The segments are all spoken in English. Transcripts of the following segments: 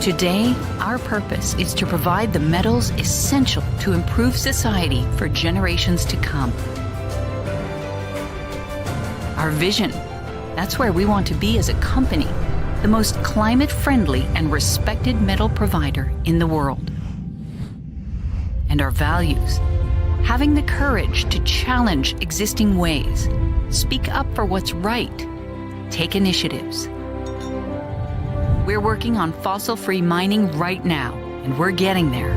Today, our purpose is to provide the metals essential to improve society for generations to come. Our vision, that's where we want to be as a company, the most climate-friendly and respected metal provider in the world. And our values, having the courage to challenge existing ways, speak up for what's right, take initiatives. We're working on fossil-free mining right now, and we're getting there.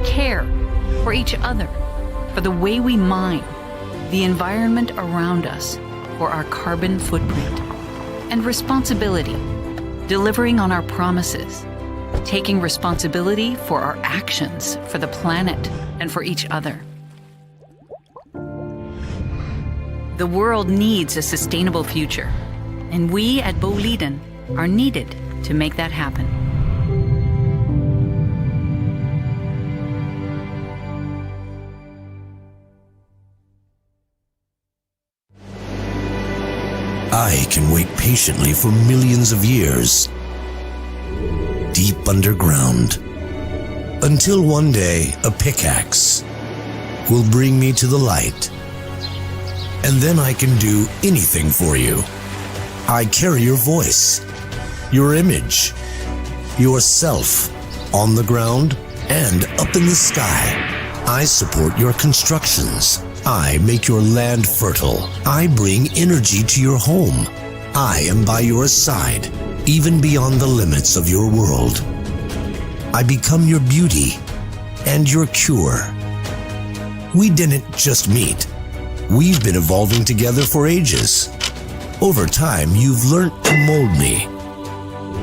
Care for each other, for the way we mine, the environment around us, for our carbon footprint. And responsibility, delivering on our promises, taking responsibility for our actions, for the planet, and for each other. The world needs a sustainable future, and we at Boliden are needed to make that happen. I can wait patiently for millions of years, deep underground, until one day a pickaxe will bring me to the light. And then I can do anything for you. I carry your voice, your image, yourself on the ground and up in the sky. I support your constructions. I make your land fertile. I bring energy to your home. I am by your side, even beyond the limits of your world. I become your beauty and your cure. We didn't just meet. We've been evolving together for ages. Over time, you've learned to mold me.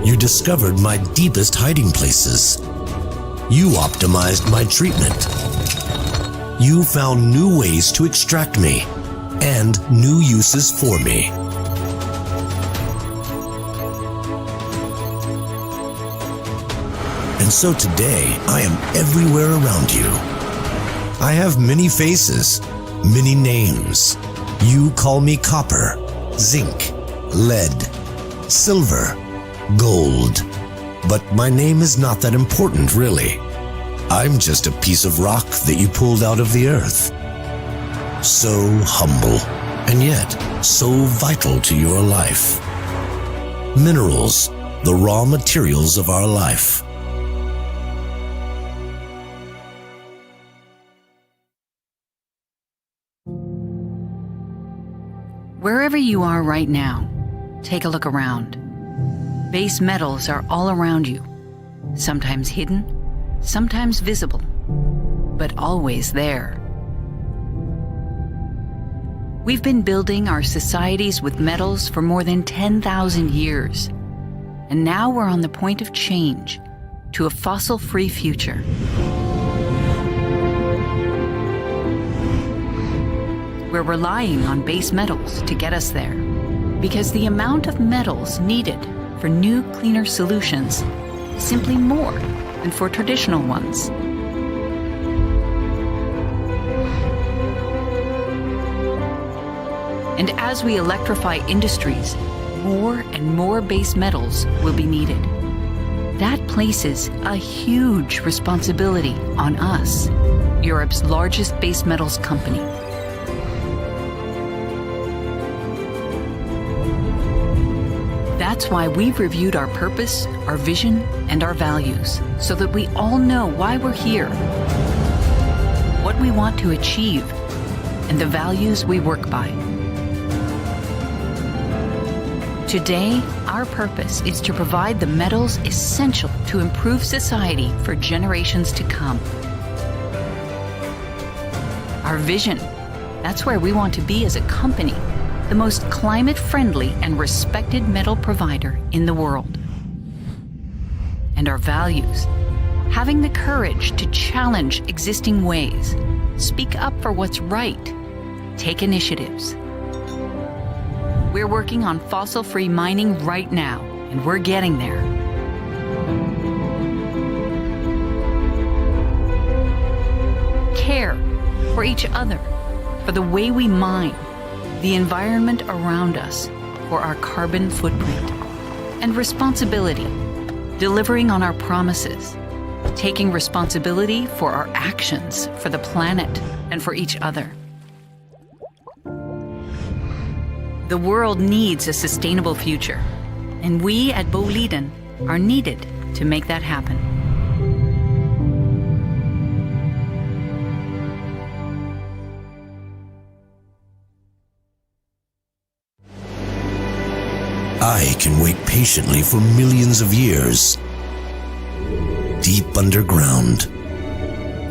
You discovered my deepest hiding places. You optimized my treatment. You found new ways to extract me and new uses for me. And so today, I am everywhere around you. I have many faces, many names. You call me copper, zinc, lead, silver, gold. But my name is not that important, really. I'm just a piece of rock that you pulled out of the earth. So humble, and yet so vital to your life. Minerals, the raw materials of our life. Wherever you are right now, take a look around. Base metals are all around you, sometimes hidden, sometimes visible, but always there. We've been building our societies with metals for more than 10,000 years, and now we're on the point of change to a fossil-free future. We're relying on base metals to get us there, because the amount of metals needed for new, cleaner solutions is simply more than for traditional ones. And as we electrify industries, more and more base metals will be needed. That places a huge responsibility on us, Europe's largest base metals company. That's why we've reviewed our purpose, our vision, and our values, so that we all know why we're here, what we want to achieve, and the values we work by. Today, our purpose is to provide the metals essential to improve society for generations to come. Our vision, that's where we want to be as a company, the most climate-friendly and respected metal provider in the world. And our values, having the courage to challenge existing ways, speak up for what's right, take initiatives. We're working on fossil-free mining right now, and we're getting there. Care for each other, for the way we mine, the environment around us, for our carbon footprint. And responsibility, delivering on our promises, taking responsibility for our actions, for the planet, and for each other. The world needs a sustainable future, and we at Boliden are needed to make that happen. I can wait patiently for millions of years, deep underground,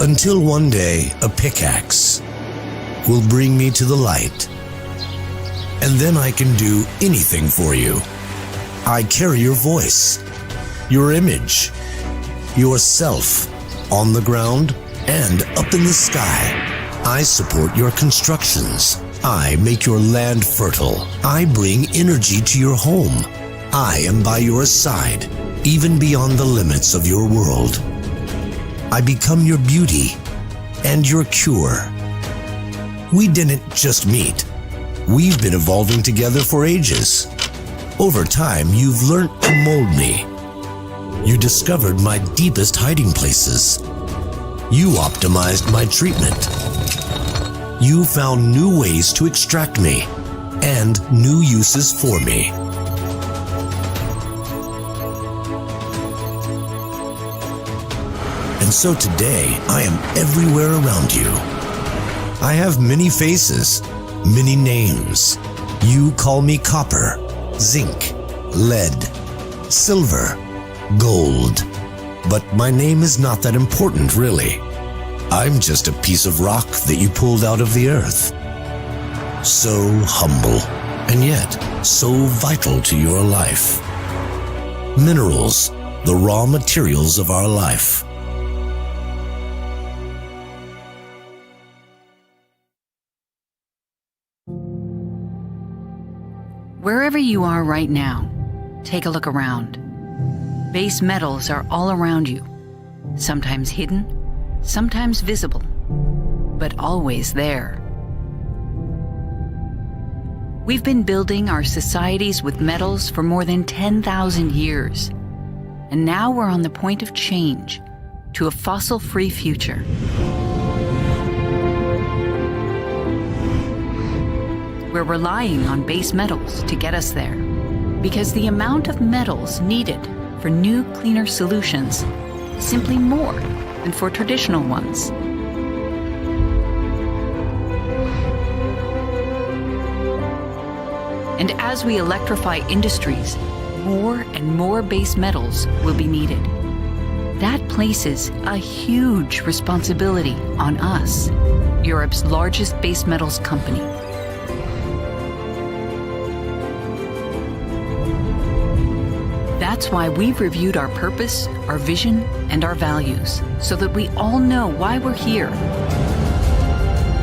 until one day a pickaxe will bring me to the light. And then I can do anything for you. I carry your voice, your image, yourself on the ground and up in the sky. I support your constructions. I make your land fertile. I bring energy to your home. I am by your side, even beyond the limits of your world. I become your beauty and your cure. We didn't just meet. We've been evolving together for ages. Over time, you've learned to mold me. You discovered my deepest hiding places. You optimized my treatment. You found new ways to extract me and new uses for me. And so today, I am everywhere around you. I have many faces, many names. You call me copper, zinc, lead, silver, gold. But my name is not that important, really. I'm just a piece of rock that you pulled out of the earth. So humble, and yet so vital to your life. Minerals, the raw materials of our life. Wherever you are right now, take a look around. Base metals are all around you, sometimes hidden, sometimes visible, but always there. We've been building our societies with metals for more than 10,000 years, and now we're on the point of change to a fossil-free future. We're relying on base metals to get us there, because the amount of metals needed for new, cleaner solutions is simply more than for traditional ones. And as we electrify industries, more and more base metals will be needed. That places a huge responsibility on us, Europe's largest base metals company. That's why we've reviewed our purpose, our vision, and our values, so that we all know why we're here,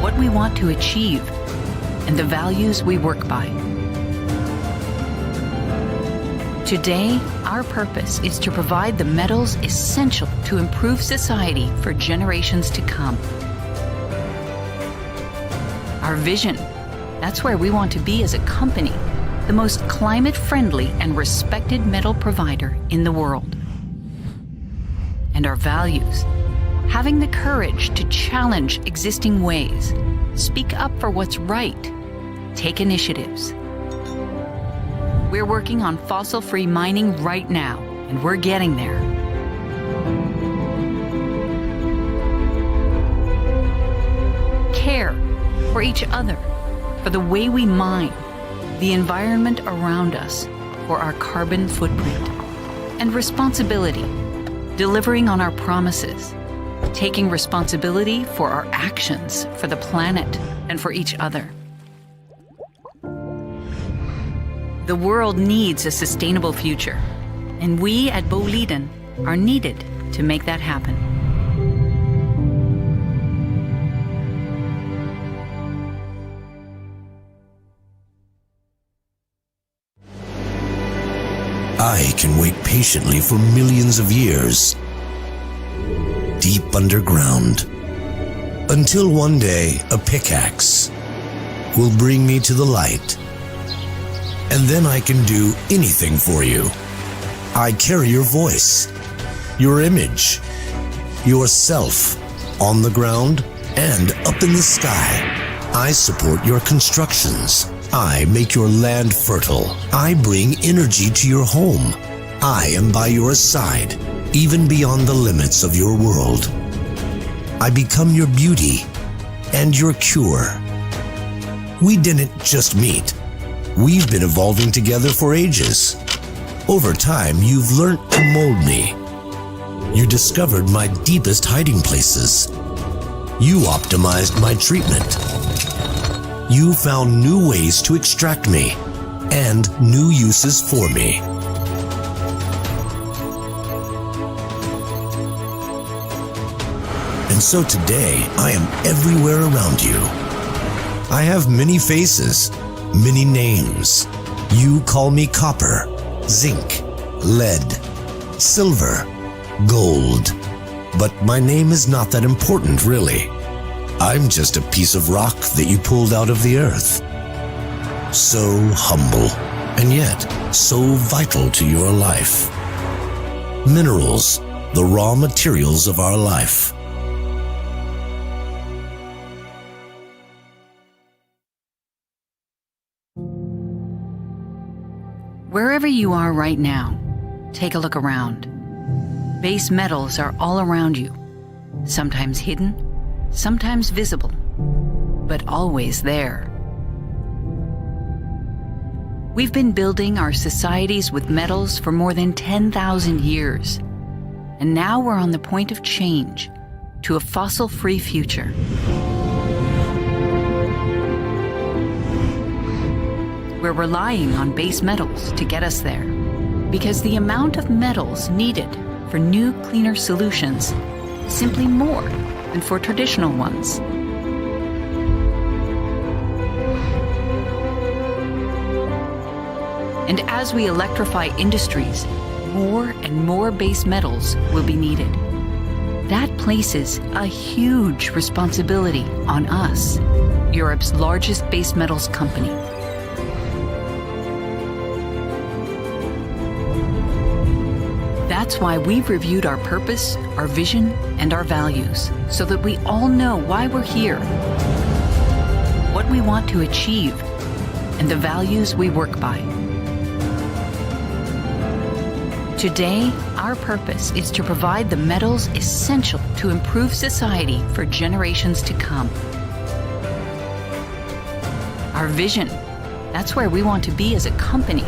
what we want to achieve, and the values we work by. Today, our purpose is to provide the metals essential to improve society for generations to come. Our vision, that's where we want to be as a company, the most climate-friendly and respected metal provider in the world. And our values, having the courage to challenge existing ways, speak up for what's right, take initiatives. We're working on fossil-free mining right now, and we're getting there. Care for each other, for the way we mine, the environment around us, for our carbon footprint. And responsibility, delivering on our promises, taking responsibility for our actions, for the planet, and for each other. The world needs a sustainable future, and we at Boliden are needed to make that happen. I can wait patiently for millions of years, deep underground, until one day a pickaxe will bring me to the light. and then I can do anything for you. I carry your voice, your image, yourself on the ground and up in the sky. I support your constructions. I make your land fertile. I bring energy to your home. I am by your side, even beyond the limits of your world. I become your beauty and your cure. We didn't just meet. We've been evolving together for ages. Over time, you've learned to mold me. You discovered my deepest hiding places. You optimized my treatment. You found new ways to extract me and new uses for me. And so today, I am everywhere around you. I have many faces, many names. You call me copper, zinc, lead, silver, gold. But my name is not that important, really. I'm just a piece of rock that you pulled out of the earth. So humble, and yet so vital to your life. Minerals, the raw materials of our life. Wherever you are right now, take a look around. Base metals are all around you, sometimes hidden, sometimes visible, but always there. We've been building our societies with metals for more than 10,000 years, and now we're on the point of change to a fossil-free future. We're relying on base metals to get us there, because the amount of metals needed for new, cleaner solutions is simply more than for traditional ones. And as we electrify industries, more and more base metals will be needed. That places a huge responsibility on us, Europe's largest base metals company. That's why we've reviewed our purpose, our vision, and our values, so that we all know why we're here, what we want to achieve, and the values we work by. Today, our purpose is to provide the metals essential to improve society for generations to come. Our vision, that's where we want to be as a company,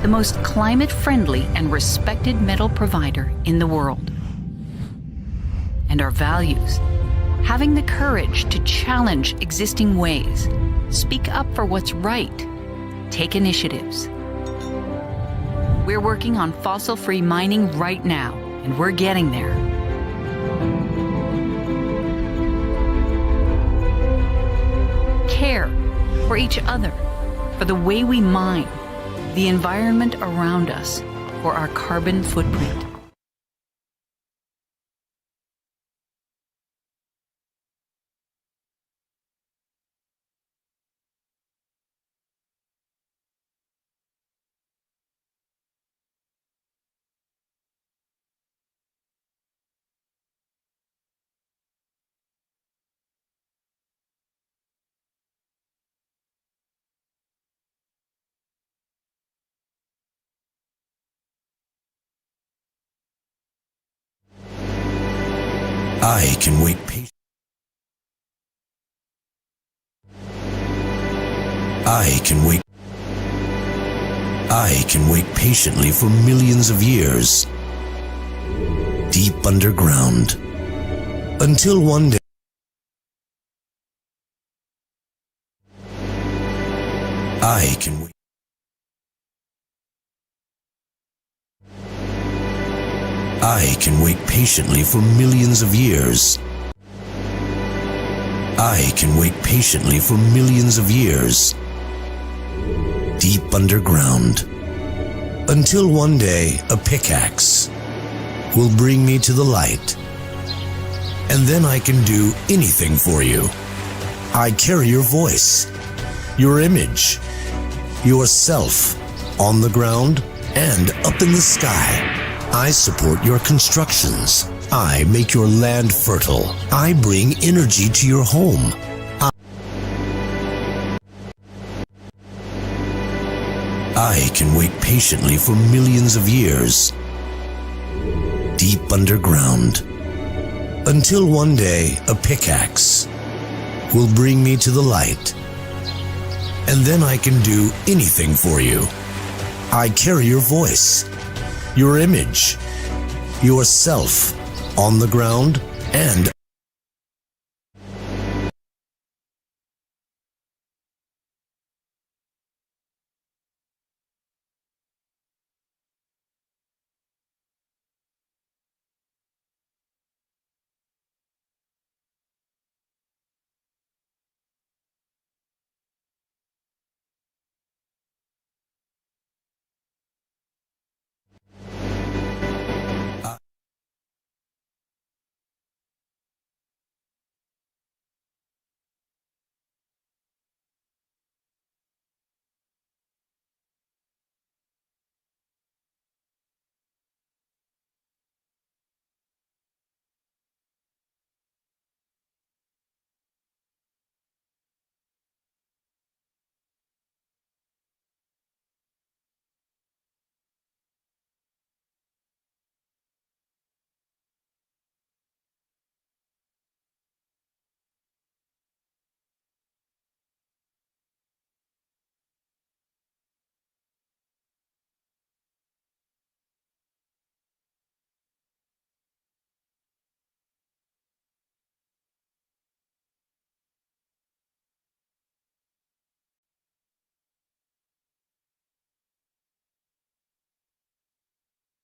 the most climate-friendly and respected metal provider in the world. And our values, having the courage to challenge existing ways, speak up for what's right, take initiatives. We're working on fossil-free mining right now, and we're getting there. Care for each other, for the way we mine, the environment around us, for our carbon footprint. I can wait patiently. I can wait patiently for millions of years, deep underground, until one day I can wait. I can wait patiently for millions of years. I can wait patiently for millions of years, deep underground, until one day a pickaxe will bring me to the light. And then I can do anything for you. I carry your voice, your image, yourself on the ground, and up in the sky. I support your constructions. I make your land fertile. I bring energy to your home. I can wait patiently for millions of years, deep underground, until one day a pickaxe will bring me to the light. And then I can do anything for you. I carry your voice, your image, yourself on the ground and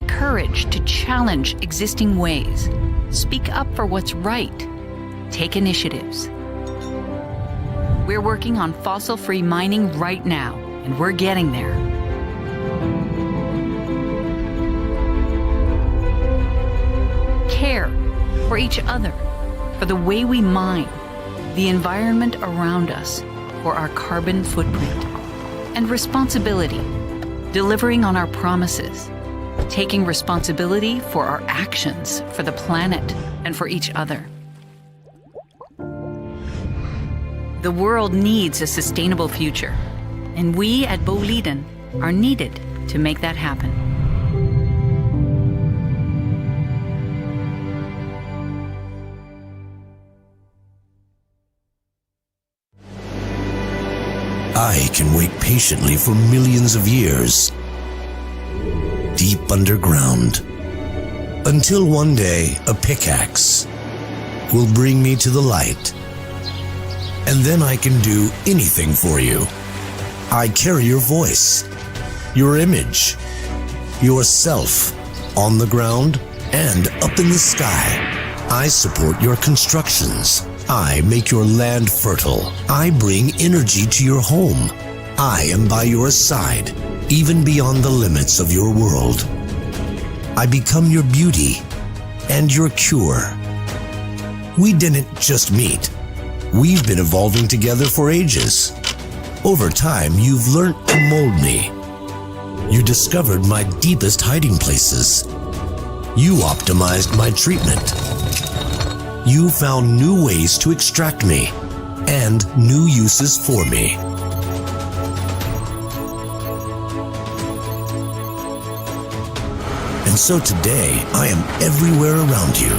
courage to challenge existing ways. Speak up for what's right. Take initiatives. We're working on fossil-free mining right now, and we're getting there. Care for each other, for the way we mine, the environment around us, for our carbon footprint. And responsibility, delivering on our promises, taking responsibility for our actions, for the planet, and for each other. The world needs a sustainable future, and we at Boliden are needed to make that happen. I can wait patiently for millions of years, deep underground, until one day a pickaxe will bring me to the light. And then I can do anything for you. I carry your voice, your image, yourself on the ground and up in the sky. I support your constructions. I make your land fertile. I bring energy to your home. I am by your side, even beyond the limits of your world. I become your beauty and your cure. We didn't just meet. We've been evolving together for ages. Over time, you've learned to mold me. You discovered my deepest hiding places. You optimized my treatment. You found new ways to extract me and new uses for me. And so today, I am everywhere around you.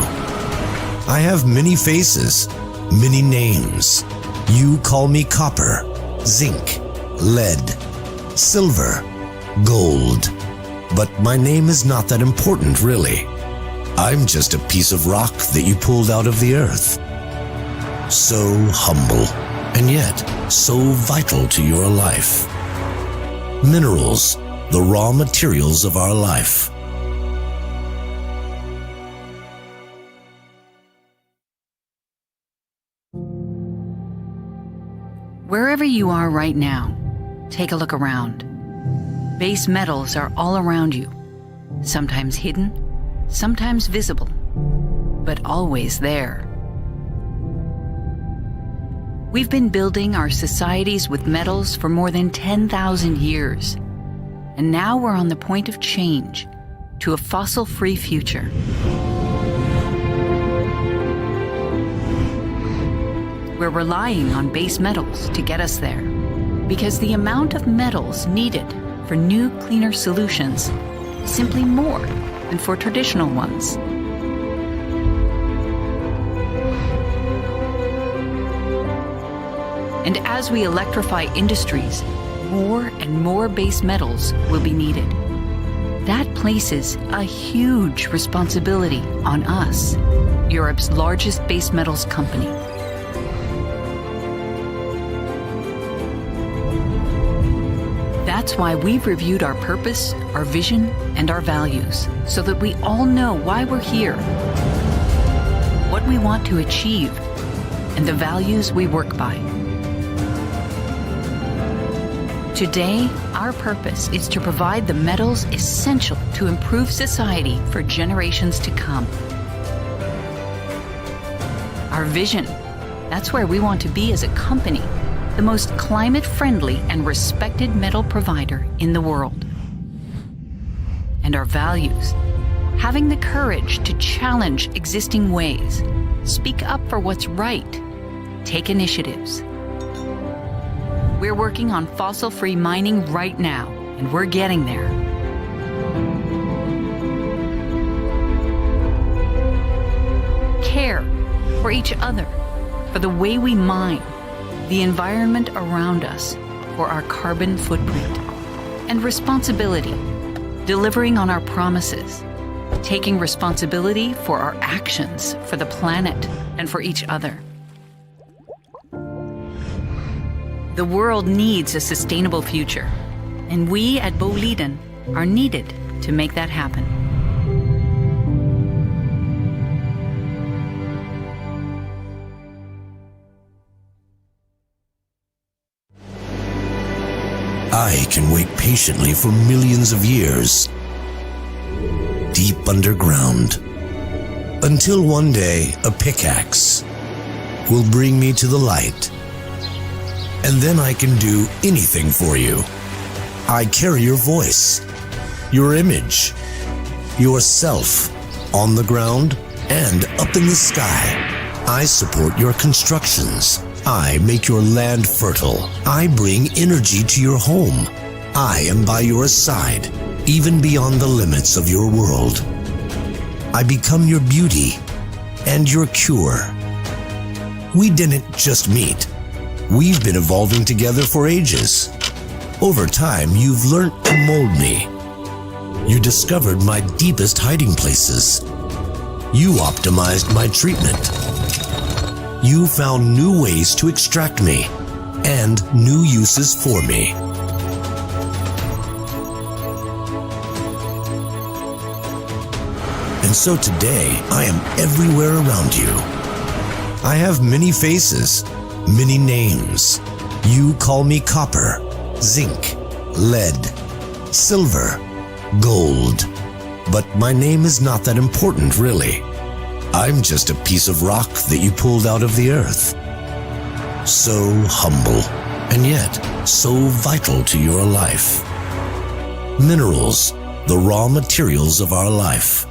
I have many faces, many names. You call me copper, zinc, lead, silver, gold. But my name is not that important, really. I'm just a piece of rock that you pulled out of the earth. So humble, and yet so vital to your life. Minerals, the raw materials of our life. Wherever you are right now, take a look around. Base metals are all around you, sometimes hidden, sometimes visible, but always there. We've been building our societies with metals for more than 10,000 years. And now we're on the point of change to a fossil-free future. We're relying on base metals to get us there, because the amount of metals needed for new, cleaner solutions is simply more than for traditional ones. And as we electrify industries, more and more base metals will be needed. That places a huge responsibility on us, Europe's largest base metals company. That's why we've reviewed our purpose, our vision, and our values, so that we all know why we're here, what we want to achieve, and the values we work by. Today, our purpose is to provide the metals essential to improve society for generations to come. Our vision, that's where we want to be as a company, the most climate-friendly and respected metal provider in the world. And our values, having the courage to challenge existing ways, speak up for what's right, take initiatives. We're working on fossil-free mining right now, and we're getting there. Care for each other, for the way we mine, the environment around us, for our carbon footprint. And responsibility, delivering on our promises, taking responsibility for our actions, for the planet, and for each other. The world needs a sustainable future, and we at Boliden are needed to make that happen. I can wait patiently for millions of years, deep underground, until one day a pickaxe will bring me to the light. And then I can do anything for you. I carry your voice, your image, yourself on the ground and up in the sky. I support your constructions. I make your land fertile. I bring energy to your home. I am by your side, even beyond the limits of your world. I become your beauty and your cure. We didn't just meet. We've been evolving together for ages. Over time, you've learned to mold me. You discovered my deepest hiding places. You optimized my treatment. You found new ways to extract me and new uses for me. And so today, I am everywhere around you. I have many faces, many names. You call me copper, zinc, lead, silver, gold. But my name is not that important, really. I'm just a piece of rock that you pulled out of the earth. So humble, and yet so vital to your life. Minerals, the raw materials of our life.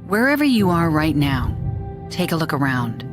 Wherever you are right now, take a look around.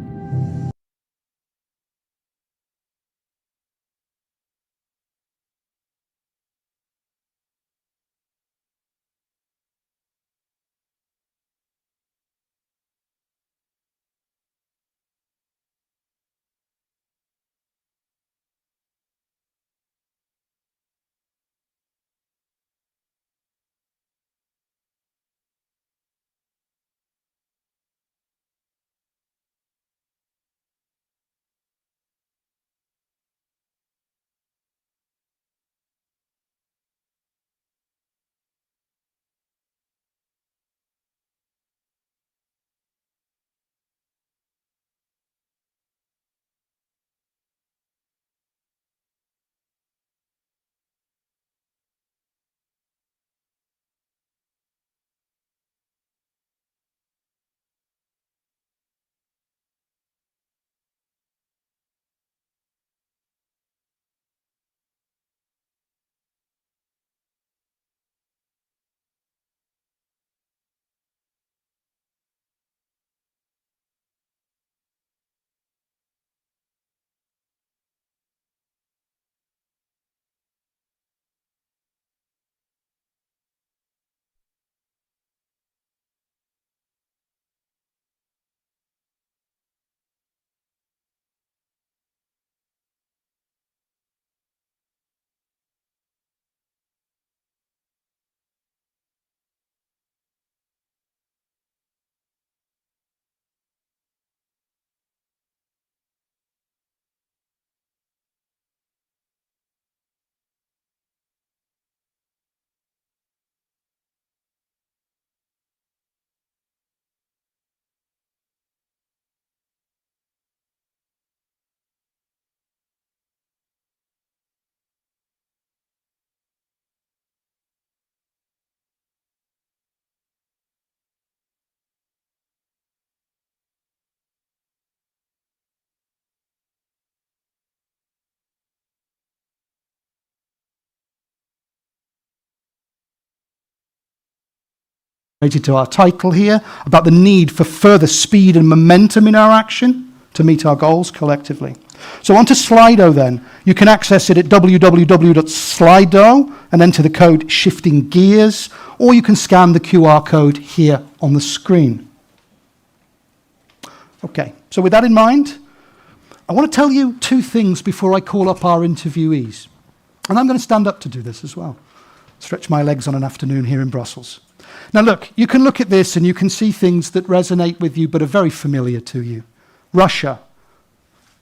related to our title here, about the need for further speed and momentum in our action to meet our goals collectively. So on to Slido then. You can access it at www.slido and enter the code Shifting Gears, or you can scan the QR code here on the screen. Okay, so with that in mind, I want to tell you two things before I call up our interviewees. And I'm going to stand up to do this as well. Stretch my legs on an afternoon here in Brussels. Now look, you can look at this and you can see things that resonate with you but are very familiar to you. Russia,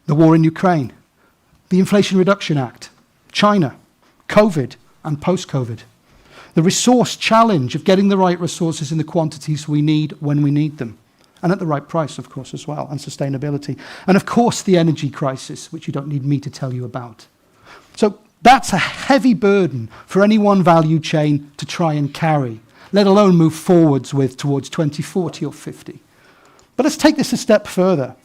the war in Ukraine, the Inflation Reduction Act, China, COVID and post-COVID, the resource challenge of getting the right resources in the quantities we need when we need them, and at the right price, of course, as well, and sustainability. And of course, the energy crisis, which you don't need me to tell you about. So that's a heavy burden for any one value chain to try and carry, let alone move forwards with towards 2040 or 50. But let's take this a step further.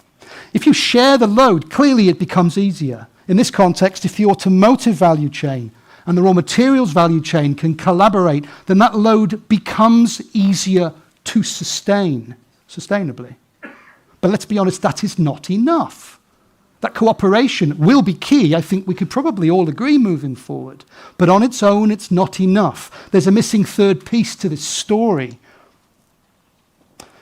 If you share the load, clearly it becomes easier. In this context, if the automotive value chain and the raw materials value chain can collaborate, then that load becomes easier to sustain sustainably. But let's be honest, that is not enough. That cooperation will be key. I think we could probably all agree moving forward. But on its own, it's not enough. There's a missing third piece to this story.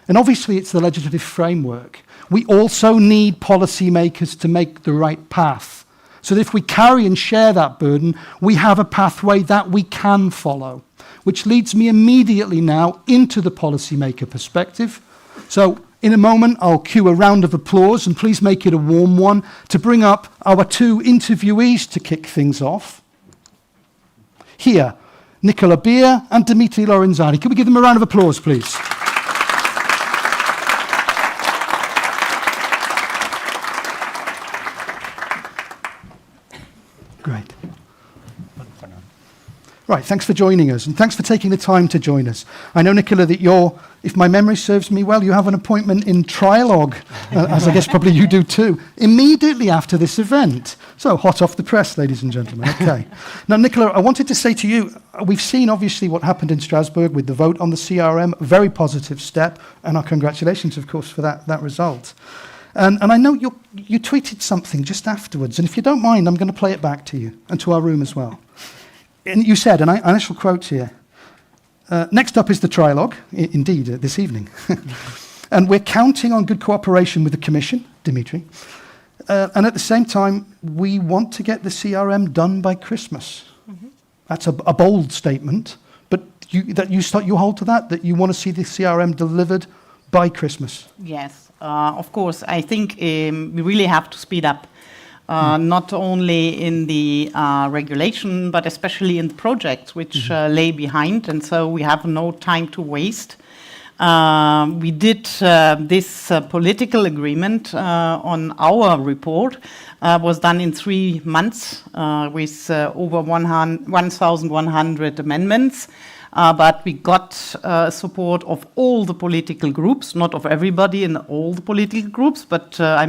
And obviously, it's the legislative framework. We also need policymakers to make the right path. So that if we carry and share that burden, we have a pathway that we can follow. Which leads me immediately now into the policymaker perspective. So in a moment, I'll cue a round of applause, and please make it a warm one, to bring up our two interviewees to kick things off. Here, Nicola Beer and Dimitri Lorenzani. Can we give them a round of applause, please? Great. Right, thanks for joining us, and thanks for taking the time to join us. I know, Nicola, that you're, if my memory serves me well, you have an appointment in Trialogue, as I guess probably you do too, immediately after this event. So, hot off the press, ladies and gentlemen. Okay. Now, Nicola, I wanted to say to you, we've seen obviously what happened in Strasbourg with the vote on the CRM, a very positive step, and our congratulations, of course, for that result. And I know you tweeted something just afterwards, and if you don't mind, I'm going to play it back to you, and to our room as well. And you said, and I shall quote here, next up is the trilogue, indeed, this evening. And we're counting on good cooperation with the Commission, Dimitri. And at the same time, we want to get the CRM done by Christmas. Mm-hmm. That's a bold statement, but you hold to that you want to see the CRM delivered by Christmas. Yes, of course. I think we really have to speed up. Not only in the regulation, but especially in the projects which lay behind, and so we have no time to waste. We did this political agreement on our report, was done in 3 months with over 1,100 amendments. But we got support of all the political groups, not of everybody in all the political groups, but I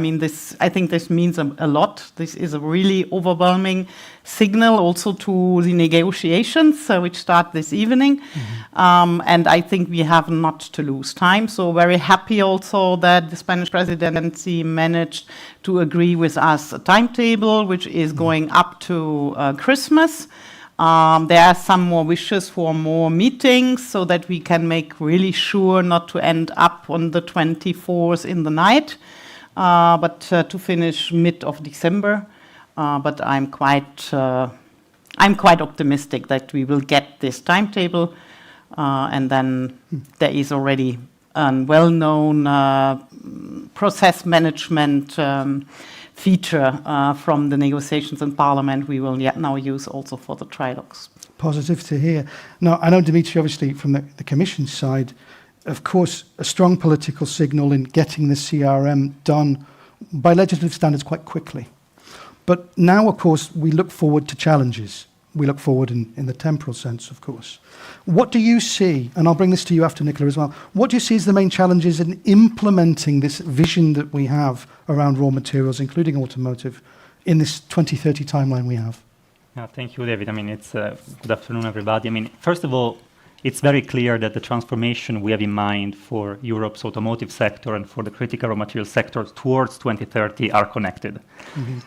think this means a lot. This is a really overwhelming signal also to the negotiations, which start this evening. Mm-hmm. And I think we have not to lose time. So very happy also that the Spanish presidency managed to agree with us a timetable, which is going up to Christmas. There are some more wishes for more meetings so that we can make really sure not to end up on the 24th in the night, but to finish mid of December. But I'm quite optimistic that we will get this timetable, and then there is already a well-known process management feature from the negotiations in Parliament we will now use also for the trilogues. Positive to hear. Now, I know, Dimitri, obviously, from the Commission side, of course, a strong political signal in getting the CRM done by legislative standards quite quickly. But now, of course, we look forward to challenges. We look forward in the temporal sense, of course. What do you see, and I'll bring this to you after Nicola as well, what do you see as the main challenges in implementing this vision that we have around raw materials, including automotive, in this 2030 timeline we have? Thank you, David. It's good afternoon, everybody. First of all, it's very clear that the transformation we have in mind for Europe's automotive sector and for the critical raw material sector towards 2030 are connected.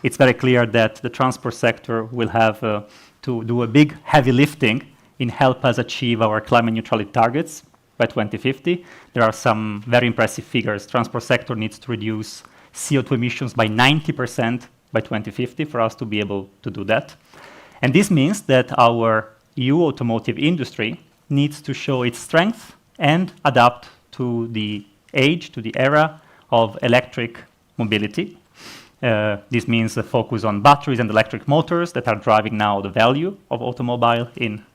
It's very clear that the transport sector will have to do a big heavy lifting in help us achieve our climate neutrality targets by 2050. There are some very impressive figures. Transport sector needs to reduce CO2 emissions by 90% by 2050 for us to be able to do that. And this means that our EU automotive industry needs to show its strength and adapt to the age, to the era of electric mobility. This means a focus on batteries and electric motors that are driving now the value of automobile in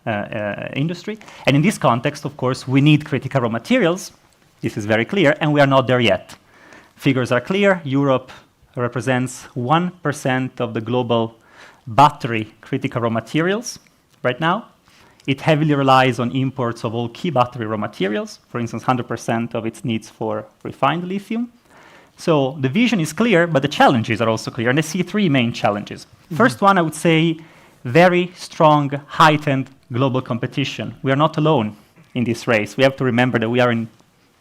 industry. And in this context, of course, we need critical raw materials. This is very clear, and we are not there yet. Figures are clear. Europe represents 1% of the global battery critical raw materials right now. It heavily relies on imports of all key battery raw materials, for instance, 100% of its needs for refined lithium. So the vision is clear, but the challenges are also clear, and I see three main challenges. First one, I would say, very strong, heightened global competition. We are not alone in this race. We have to remember that we are in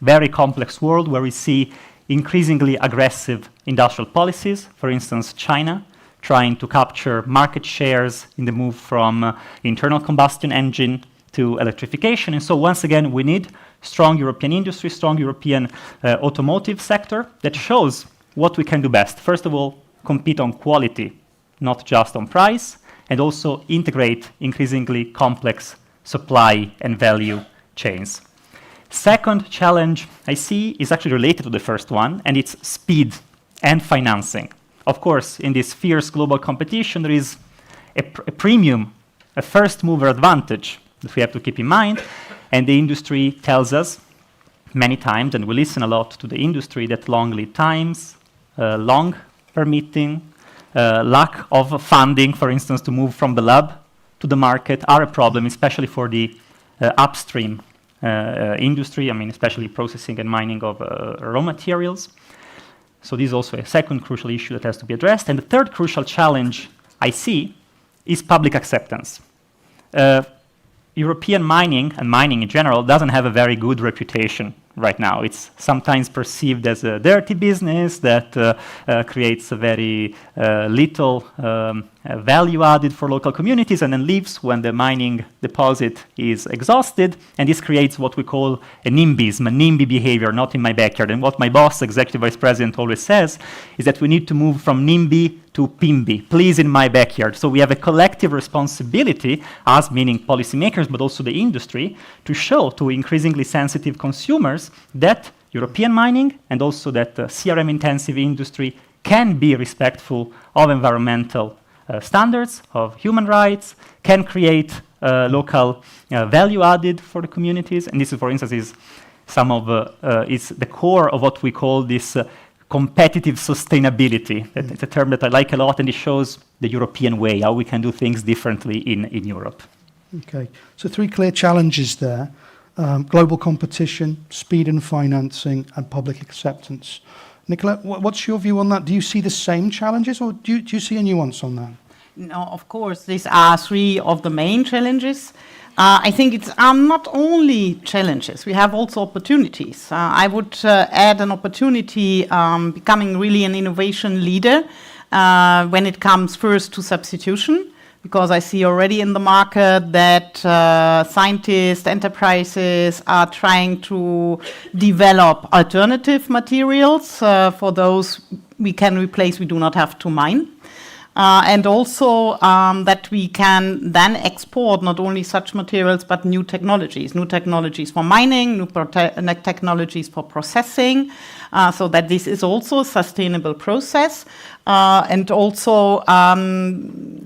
a very complex world where we see increasingly aggressive industrial policies, for instance, China, trying to capture market shares in the move from internal combustion engine to electrification. And so once again, we need strong European industry, strong European automotive sector that shows what we can do best. First of all, compete on quality, not just on price, and also integrate increasingly complex supply and value chains. Second challenge I see is actually related to the first one, and it's speed and financing. Of course, in this fierce global competition, there is a premium, a first mover advantage that we have to keep in mind. And the industry tells us many times, and we listen a lot to the industry, that long lead times, long permitting, lack of funding, for instance, to move from the lab to the market are a problem, especially for the upstream industry, especially processing and mining of raw materials. So this is also a second crucial issue that has to be addressed. And the third crucial challenge I see is public acceptance. European mining, and mining in general, doesn't have a very good reputation right now. It's sometimes perceived as a dirty business that creates a very little value added for local communities and then leaves when the mining deposit is exhausted. And this creates what we call a NIMBYism, a NIMBY behavior, not in my backyard. And what my boss, Executive Vice President, always says is that we need to move from NIMBY to PIMBY, please in my backyard. So we have a collective responsibility, us meaning policymakers, but also the industry, to show to increasingly sensitive consumers that European mining and also that CRM-intensive industry can be respectful of environmental standards, of human rights, can create local value added for the communities. And this, for instance, is the core of what we call this competitive sustainability. It's a term that I like a lot, and it shows the European way, how we can do things differently in Europe. Okay, so three clear challenges there. Global competition, speed and financing, and public acceptance. Nicola, what's your view on that? Do you see the same challenges, or do you see a nuance on that? No, of course, these are three of the main challenges. I think it's not only challenges, we have also opportunities. I would add an opportunity becoming really an innovation leader when it comes first to substitution, because I see already in the market that scientists, enterprises are trying to develop alternative materials for those we can replace, we do not have to mine. And also that we can then export not only such materials, but new technologies for mining, new technologies for processing, so that this is also a sustainable process. And also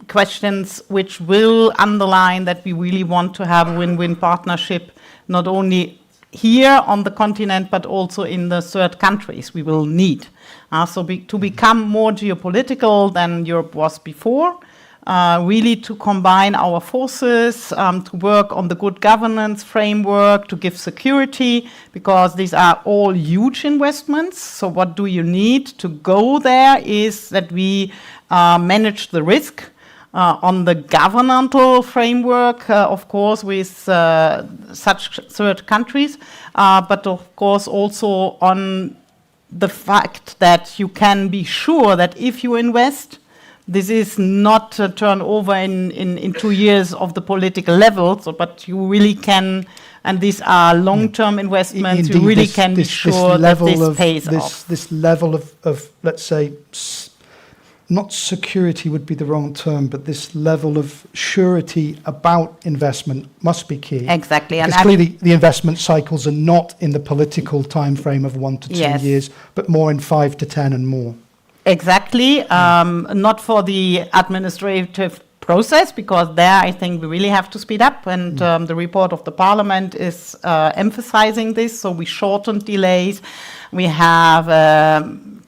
questions which will underline that we really want to have a win-win partnership, not only here on the continent, but also in the third countries we will need. To become more geopolitical than Europe was before, really to combine our forces, to work on the good governance framework, to give security, because these are all huge investments. So what do you need to go there is that we manage the risk, On the governmental framework, of course, with such third countries, but of course also on the fact that you can be sure that if you invest, this is not a turnover in 2 years of the political level, but you really can, and these are long-term investments, you really can be sure that this pays off. This level of, let's say, not security would be the wrong term, but this level of surety about investment must be key. Exactly. Because clearly the investment cycles are not in the political time frame of 1 to 2 years, but more in 5 to 10 and more. Exactly. Not for the administrative process, because there I think we really have to speed up, and the report of the Parliament is emphasizing this, so we shortened delays. We have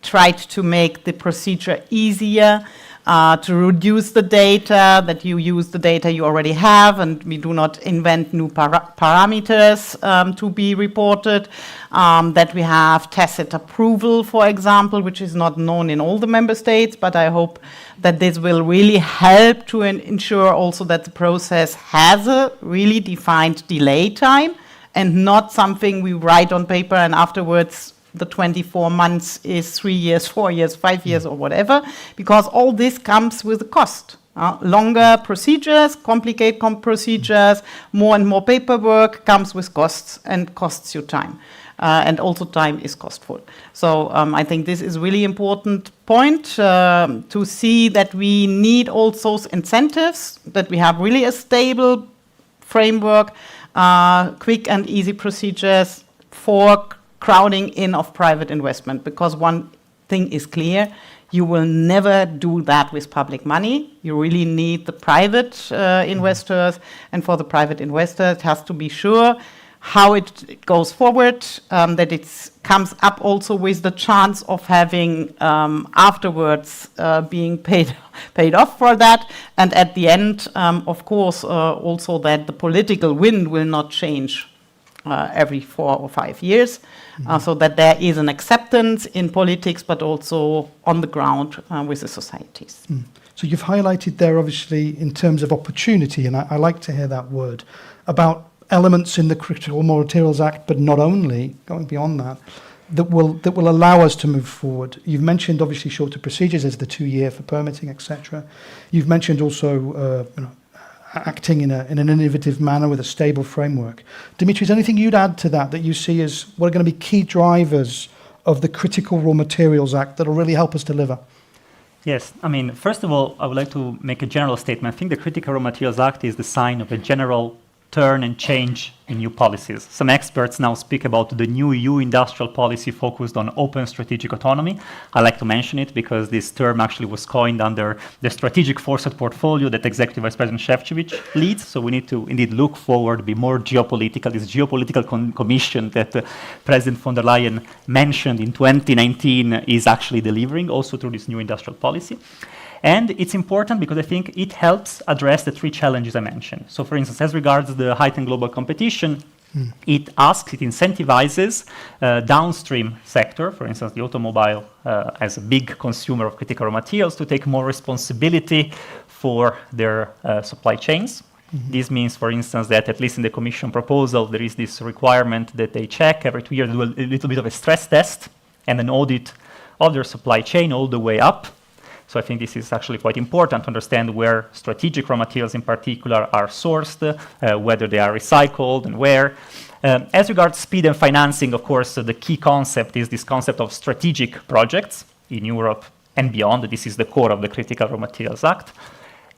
tried to make the procedure easier, to reduce the data, that you use the data you already have, and we do not invent new parameters to be reported, that we have tacit approval, for example, which is not known in all the member states, but I hope that this will really help to ensure also that the process has a really defined delay time and not something we write on paper and afterwards the 24 months is 3 years, 4 years, 5 years, or whatever, because all this comes with a cost. Longer procedures, complicate procedures, more and more paperwork comes with costs and costs you time. And also time is costful. So I think this is really important point to see that we need also incentives, that we have really a stable framework, quick and easy procedures for crowding in of private investment, because one thing is clear, you will never do that with public money. You really need the private investors, and for the private investors, it has to be sure how it goes forward, that it comes up also with the chance of having afterwards being paid off for that, and at the end, of course, also that the political wind will not change every 4 or 5 years, so that there is an acceptance in politics, but also on the ground with the societies. So you've highlighted there, obviously, in terms of opportunity, and I like to hear that word, about elements in the Critical Raw Materials Act, but not only, going beyond that, that will allow us to move forward. You've mentioned, obviously, shorter procedures as the 2-year for permitting, etc. You've mentioned also acting in an innovative manner with a stable framework. Dimitri, is anything you'd add to that you see as what are going to be key drivers of the Critical Raw Materials Act that will really help us deliver? Yes, I mean, first of all, I would like to make a general statement. I think the Critical Raw Materials Act is the sign of a general turn and change in new policies. Some experts now speak about the new EU industrial policy focused on open strategic autonomy. I like to mention it because this term actually was coined under the strategic foresight portfolio that Executive Vice President Šefčovič leads. So we need to indeed look forward, be more geopolitical. This geopolitical commission that President von der Leyen mentioned in 2019 is actually delivering also through this new industrial policy. And it's important because I think it helps address the 3 challenges I mentioned. So, for instance, as regards the heightened global competition, it incentivizes downstream sector, for instance, the automobile as a big consumer of critical raw materials, to take more responsibility for their supply chains. This means, for instance, that at least in the Commission proposal, there is this requirement that they check every 2 years, do a little bit of a stress test and an audit of their supply chain all the way up. So I think this is actually quite important to understand where strategic raw materials in particular are sourced, whether they are recycled and where. As regards speed and financing, of course, the key concept is this concept of strategic projects in Europe and beyond. This is the core of the Critical Raw Materials Act.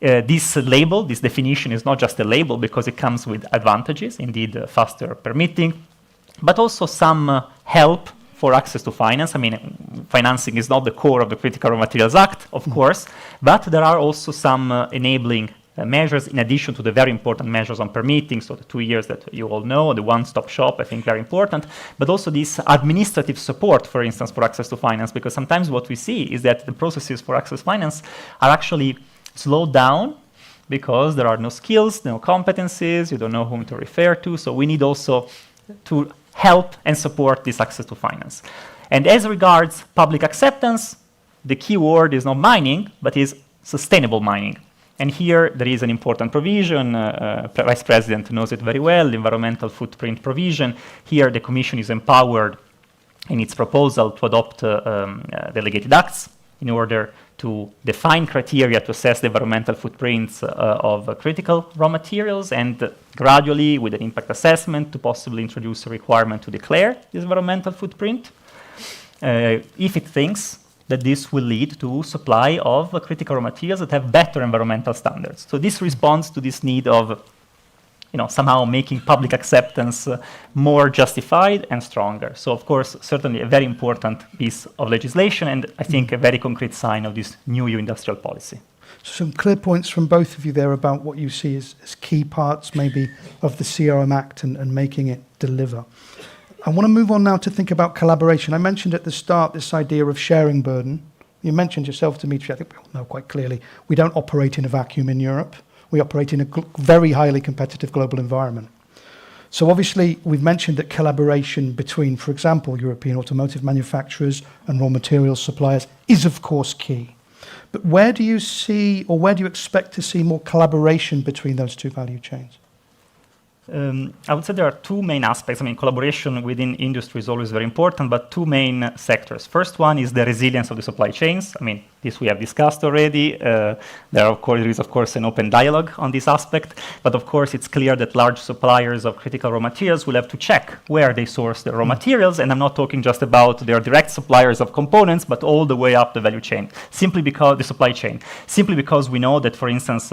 This label, this definition is not just a label because it comes with advantages, indeed faster permitting, but also some help for access to finance. I mean, financing is not the core of the Critical Raw Materials Act, of course, but there are also some enabling measures in addition to the very important measures on permitting, so the 2 years that you all know, the one-stop shop, I think very important, but also this administrative support, for instance, for access to finance, because sometimes what we see is that the processes for access to finance are actually slowed down because there are no skills, no competencies, you don't know whom to refer to, so we need also to help and support this access to finance. And as regards public acceptance, the key word is not mining, but is sustainable mining. And here there is an important provision, Vice President knows it very well, the environmental footprint provision. Here the Commission is empowered in its proposal to adopt delegated acts in order to define criteria to assess the environmental footprints of critical raw materials, and gradually, with an impact assessment, to possibly introduce a requirement to declare this environmental footprint if it thinks that this will lead to supply of critical raw materials that have better environmental standards. So this responds to this need of somehow making public acceptance more justified and stronger. So, of course, certainly a very important piece of legislation, and I think a very concrete sign of this new EU industrial policy. So some clear points from both of you there about what you see as key parts maybe of the CRM Act and making it deliver. I want to move on now to think about collaboration. I mentioned at the start this idea of sharing burden. You mentioned yourself, Dimitri, I think we all know quite clearly, we don't operate in a vacuum in Europe. We operate in a very highly competitive global environment. So obviously, we've mentioned that collaboration between, for example, European automotive manufacturers and raw materials suppliers is, of course, key. But where do you see, or where do you expect to see more collaboration between those two value chains? I would say there are two main aspects. I mean, collaboration within industry is always very important, but two main sectors. First one is the resilience of the supply chains. I mean, this we have discussed already. There is, of course, an open dialogue on this aspect, but of course, it's clear that large suppliers of critical raw materials will have to check where they source their raw materials, and I'm not talking just about their direct suppliers of components, but all the way up the value chain, simply because we know that, for instance,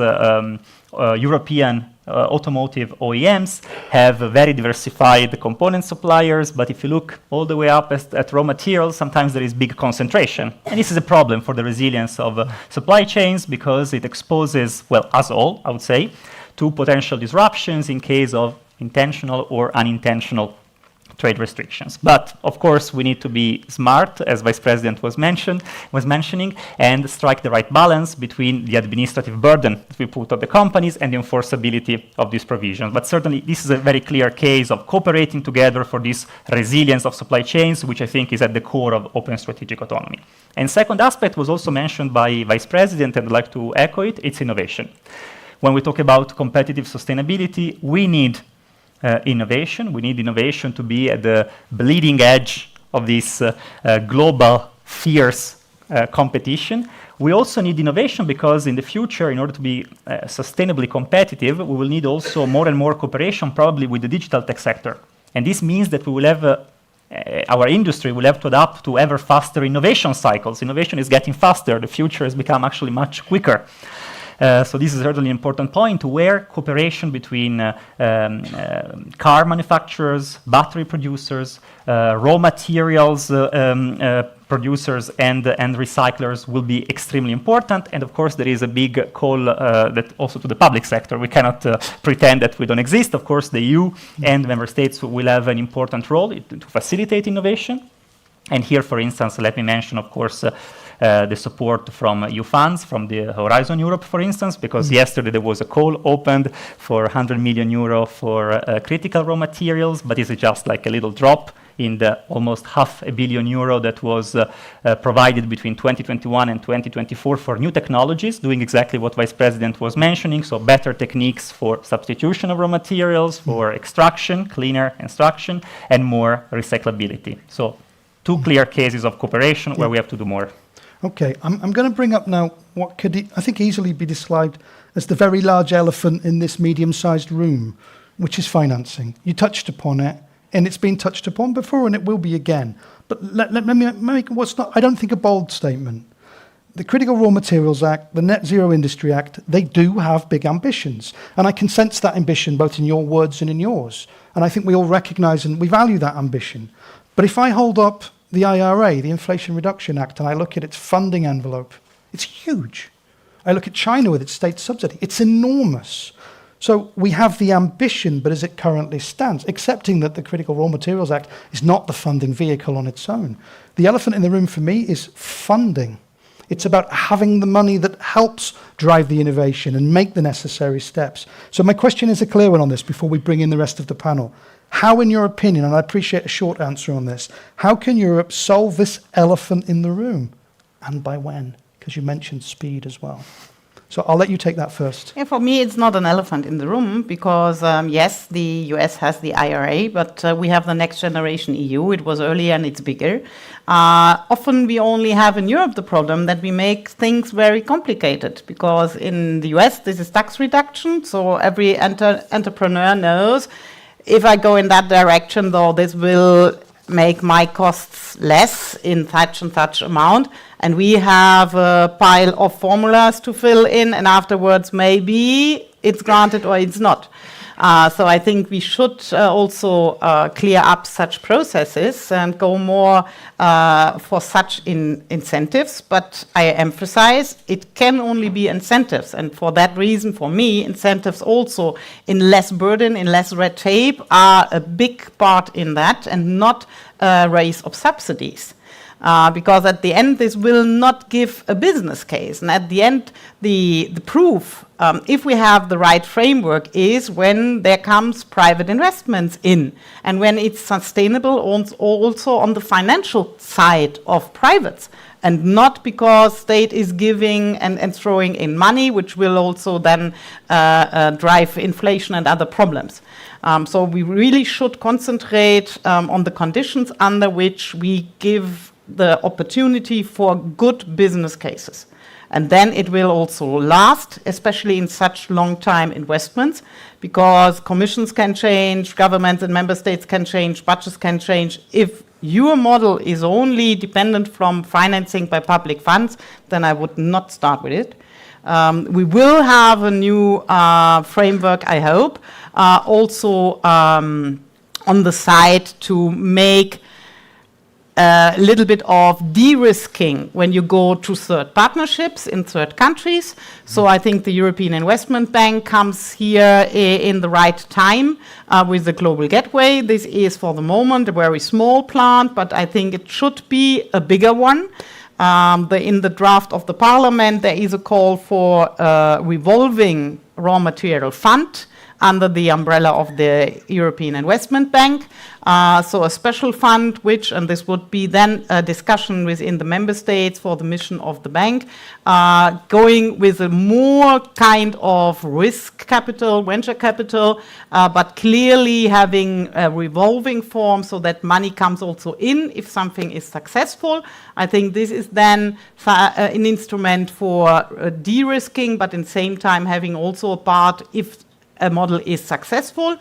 European automotive OEMs have very diversified component suppliers, but if you look all the way up at raw materials, sometimes there is big concentration. And this is a problem for the resilience of supply chains because it exposes, well, us all, I would say, to potential disruptions in case of intentional or unintentional trade restrictions. But of course, we need to be smart, as Vice President was mentioning, and strike the right balance between the administrative burden that we put on the companies and the enforceability of these provisions. But certainly, this is a very clear case of cooperating together for this resilience of supply chains, which I think is at the core of open strategic autonomy. And second aspect was also mentioned by Vice President, and I'd like to echo it, it's innovation. When we talk about competitive sustainability, we need innovation. We need innovation to be at the bleeding edge of this global, fierce competition. We also need innovation because in the future, in order to be sustainably competitive, we will need also more and more cooperation, probably with the digital tech sector. And this means that we will have our industry will have to adapt to ever faster innovation cycles. Innovation is getting faster. The future has become actually much quicker. So this is certainly an important point where cooperation between car manufacturers, battery producers, raw materials producers and recyclers will be extremely important. And of course, there is a big call that also to the public sector. We cannot pretend that we don't exist. Of course, the EU and member states will have an important role to facilitate innovation. And here, for instance, let me mention, of course, the support from EU funds, from the Horizon Europe, for instance, because yesterday there was a call opened for 100 million euro for critical raw materials, but this is just like a little drop in the almost €500 million that was provided between 2021 and 2024 for new technologies, doing exactly what Vice President was mentioning, so better techniques for substitution of raw materials, for extraction, cleaner extraction, and more recyclability. So two clear cases of cooperation where we have to do more. Okay, I'm going to bring up now what could, I think, easily be described as the very large elephant in this medium-sized room, which is financing. You touched upon it, and it's been touched upon before, and it will be again. But let me make what's not, I don't think, a bold statement. The Critical Raw Materials Act, the Net Zero Industry Act, they do have big ambitions. And I can sense that ambition both in your words and in yours. And I think we all recognise and we value that ambition. But if I hold up the IRA, the Inflation Reduction Act, and I look at its funding envelope, it's huge. I look at China with its state subsidy, it's enormous. So we have the ambition, but as it currently stands, accepting that the Critical Raw Materials Act is not the funding vehicle on its own. The elephant in the room for me is funding. It's about having the money that helps drive the innovation and make the necessary steps. So my question is a clear one on this before we bring in the rest of the panel. How, in your opinion, and I appreciate a short answer on this, how can Europe solve this elephant in the room? And by when? Because you mentioned speed as well. So I'll let you take that first. Yeah, for me, it's not an elephant in the room because, yes, the US has the IRA, but we have the next generation EU. It was earlier and it's bigger. Often we only have in Europe the problem that we make things very complicated because in the US, this is tax reduction. So every entrepreneur knows if I go in that direction, though, this will make my costs less in such and such amount. And we have a pile of formulas to fill in, and afterwards maybe it's granted or it's not. So I think we should also clear up such processes and go more for such incentives. But I emphasize it can only be incentives. And for that reason, for me, incentives also in less burden, in less red tape are a big part in that and not raise of subsidies. Because at the end, this will not give a business case. And at the end, the proof, if we have the right framework, is when there comes private investments in. And when it's sustainable also on the financial side of privates. And not because state is giving and throwing in money, which will also then drive inflation and other problems. So we really should concentrate on the conditions under which we give the opportunity for good business cases. And then it will also last, especially in such long time investments, because commissions can change, governments and member states can change, budgets can change. If your model is only dependent from financing by public funds, then I would not start with it. We will have a new framework, I hope, also on the side to make a little bit of de-risking when you go to third partnerships in third countries. So I think the European Investment Bank comes here in the right time with the Global Gateway. This is for the moment a very small plant, but I think it should be a bigger one. In the draft of the Parliament, there is a call for a revolving raw material fund under the umbrella of the European Investment Bank. So a special fund which, and this would be then a discussion within the member states for the mission of the bank, going with a more kind of risk capital, venture capital, but clearly having a revolving form so that money comes also in if something is successful. I think this is then an instrument for de-risking, but at the same time having also a part if a model is successful,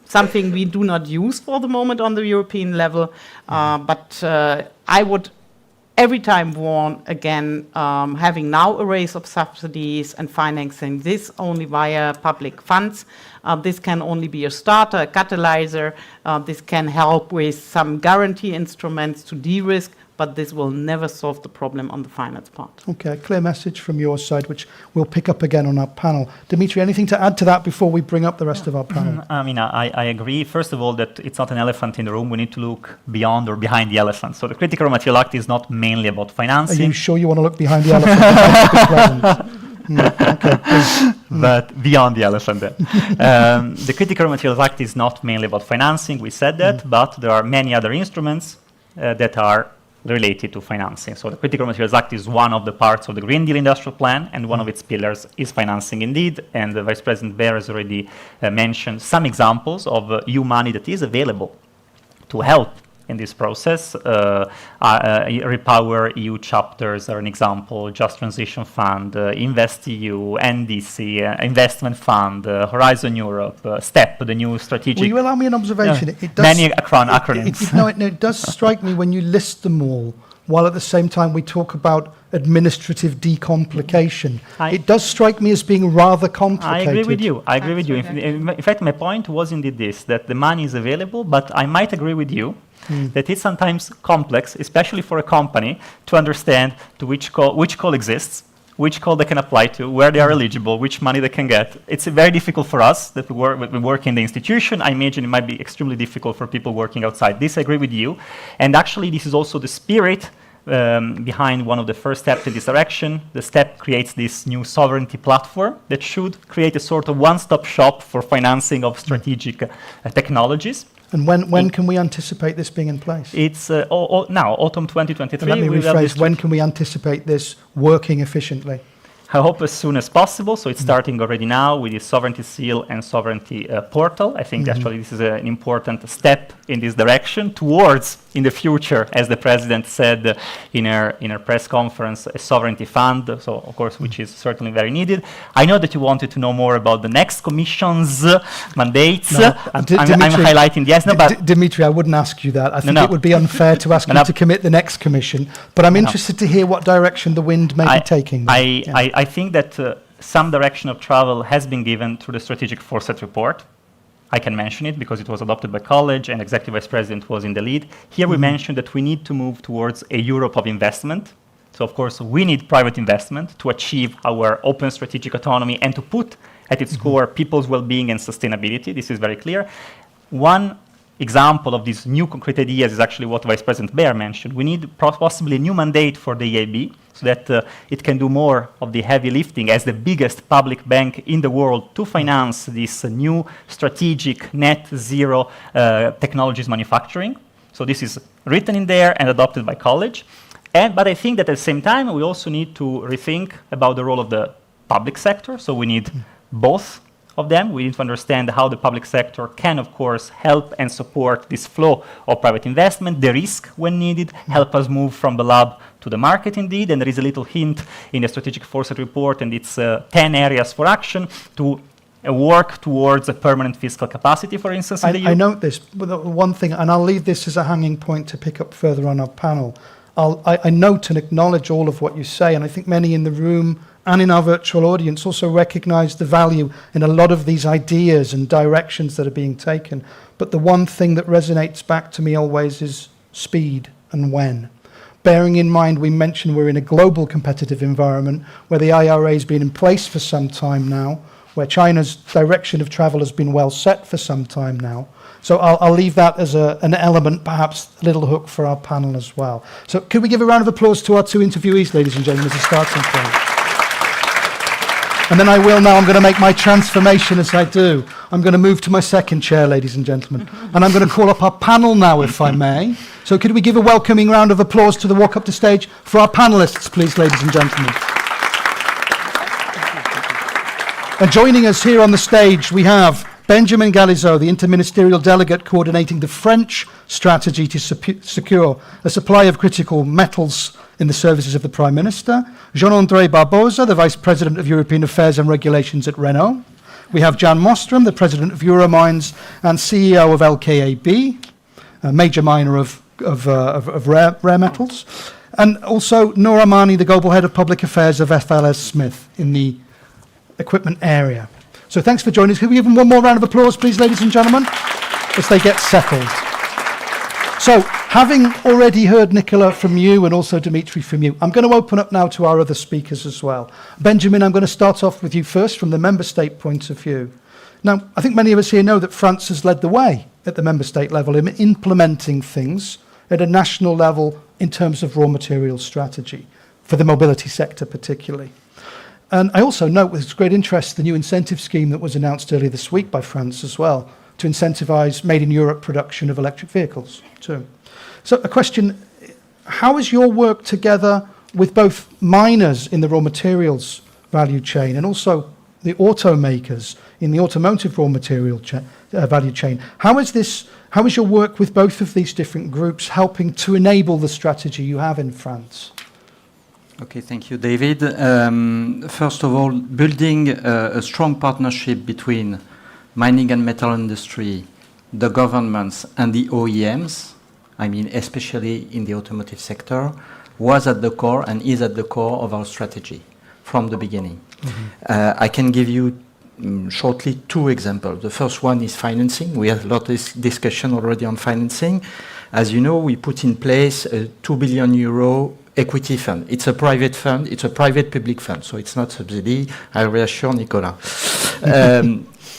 something we do not use for the moment on the European level, but I would every time warn again, having now a raise of subsidies and financing this only via public funds. This can only be a starter, a catalyzer. This can help with some guarantee instruments to de-risk, but this will never solve the problem on the finance part. Okay, a clear message from your side, which we'll pick up again on our panel. Dimitri, anything to add to that before we bring up the rest of our panel? I mean, I agree, first of all, that it's not an elephant in the room. We need to look beyond or behind the elephant. So the Critical Raw Material Act is not mainly about financing. Are you sure you want to look behind the elephant? Okay, please. But beyond the elephant then. The Critical Raw Materials Act is not mainly about financing, we said that, but there are many other instruments that are related to financing. So the Critical Materials Act is one of the parts of the Green Deal Industrial Plan, and one of its pillars is financing indeed. And the Vice President Baer has already mentioned some examples of EU money that is available to help in this process. Repower EU chapters are an example, Just Transition Fund, InvestEU, NDC, Investment Fund, Horizon Europe, STEP, the new strategic... Will you allow me an observation? It does, many acronyms. It does strike me when you list them all, while at the same time we talk about administrative decomplication. It does strike me as being rather complicated. I agree with you. In fact, my point was indeed this, that the money is available, but I might agree with you that it's sometimes complex, especially for a company, to understand to which call exists, which call they can apply to, where they are eligible, which money they can get. It's very difficult for us that we work in the institution. I imagine it might be extremely difficult for people working outside. This I agree with you. And actually, this is also the spirit behind one of the first steps in this direction. The STEP creates this new sovereignty platform that should create a sort of one-stop shop for financing of strategic technologies. And when can we anticipate this being in place? It's now, autumn 2023. Let me rephrase, when can we anticipate this working efficiently? I hope as soon as possible. So it's starting already now with the sovereignty seal and sovereignty portal. I think actually this is an important step in this direction towards, in the future, as the president said in her press conference, a sovereignty fund. So of course, which is certainly very needed. I know that you wanted to know more about the next commission's mandates. No, I'm Dimitri, highlighting yes, no, but Dimitri, I wouldn't ask you that. I think it would be unfair to ask you to commit the next commission. But I'm interested to hear what direction the wind may be taking. I think that some direction of travel has been given through the strategic foresight report. I can mention it because it was adopted by college and Executive Vice President was in the lead. Here we mentioned that we need to move towards a Europe of investment. So of course we need private investment to achieve our open strategic autonomy and to put at its core people's well-being and sustainability. This is very clear. One example of these new concrete ideas is actually what Vice President Baer mentioned. We need possibly a new mandate for the EIB so that it can do more of the heavy lifting as the biggest public bank in the world to finance this new strategic net zero technologies manufacturing. So this is written in there and adopted by college. But I think that at the same time, we also need to rethink about the role of the public sector. So we need both of them. We need to understand how the public sector can, of course, help and support this flow of private investment, the risk when needed, help us move from the lab to the market indeed. And there is a little hint in the strategic foresight report and its 10 areas for action to work towards a permanent fiscal capacity, for instance. I note this, but the one thing, and I'll leave this as a hanging point to pick up further on our panel. I note and acknowledge all of what you say, and I think many in the room and in our virtual audience also recognize the value in a lot of these ideas and directions that are being taken. But the one thing that resonates back to me always is speed and when. Bearing in mind, we mentioned we're in a global competitive environment where the IRA has been in place for some time now, where China's direction of travel has been well set for some time now. So I'll leave that as an element, perhaps a little hook for our panel as well. So could we give a round of applause to our two interviewees, ladies and gentlemen, as a starting point? And then I'm going to make my transformation as I do. I'm going to move to my second chair, ladies and gentlemen. And I'm going to call up our panel now, if I may. So could we give a welcoming round of applause to the walk up to stage for our panelists, please, ladies and gentlemen. And joining us here on the stage, we have Benjamin Galizot, the interministerial delegate coordinating the French strategy to secure a supply of critical metals in the services of the Prime Minister. Jean-André Barbosa, the Vice President of European Affairs and Regulations at Renault. We have Jan Mostrom, the President of Euromines and CEO of LKAB, a major miner of rare metals. And also Noor Amani, the Global Head of Public Affairs of FLS Smith in the equipment area. So thanks for joining us. Could we give them one more round of applause, please, ladies and gentlemen, as they get settled. So, having already heard Nicola from you and also Dimitri from you, I'm going to open up now to our other speakers as well. Benjamin, I'm going to start off with you first from the member state point of view. Now, I think many of us here know that France has led the way at the member state level in implementing things at a national level in terms of raw materials strategy, for the mobility sector particularly. And I also note with great interest the new incentive scheme that was announced earlier this week by France as well, to incentivise made-in-Europe production of electric vehicles too. So a question, how is your work together with both miners in the raw materials value chain and also the automakers in the automotive raw material value chain? How is your work with both of these different groups helping to enable the strategy you have in France? Okay, thank you, David. First of all, building a strong partnership between mining and metal industry, the governments and the OEMs, I mean especially in the automotive sector, was at the core and is at the core of our strategy from the beginning. Mm-hmm. I can give you shortly two examples. The first one is financing. We had a lot of discussion already on financing. As you know, we put in place a 2 billion euro equity fund. It's a private fund. It's a private public fund, so it's not subsidy. I reassure Nicolas.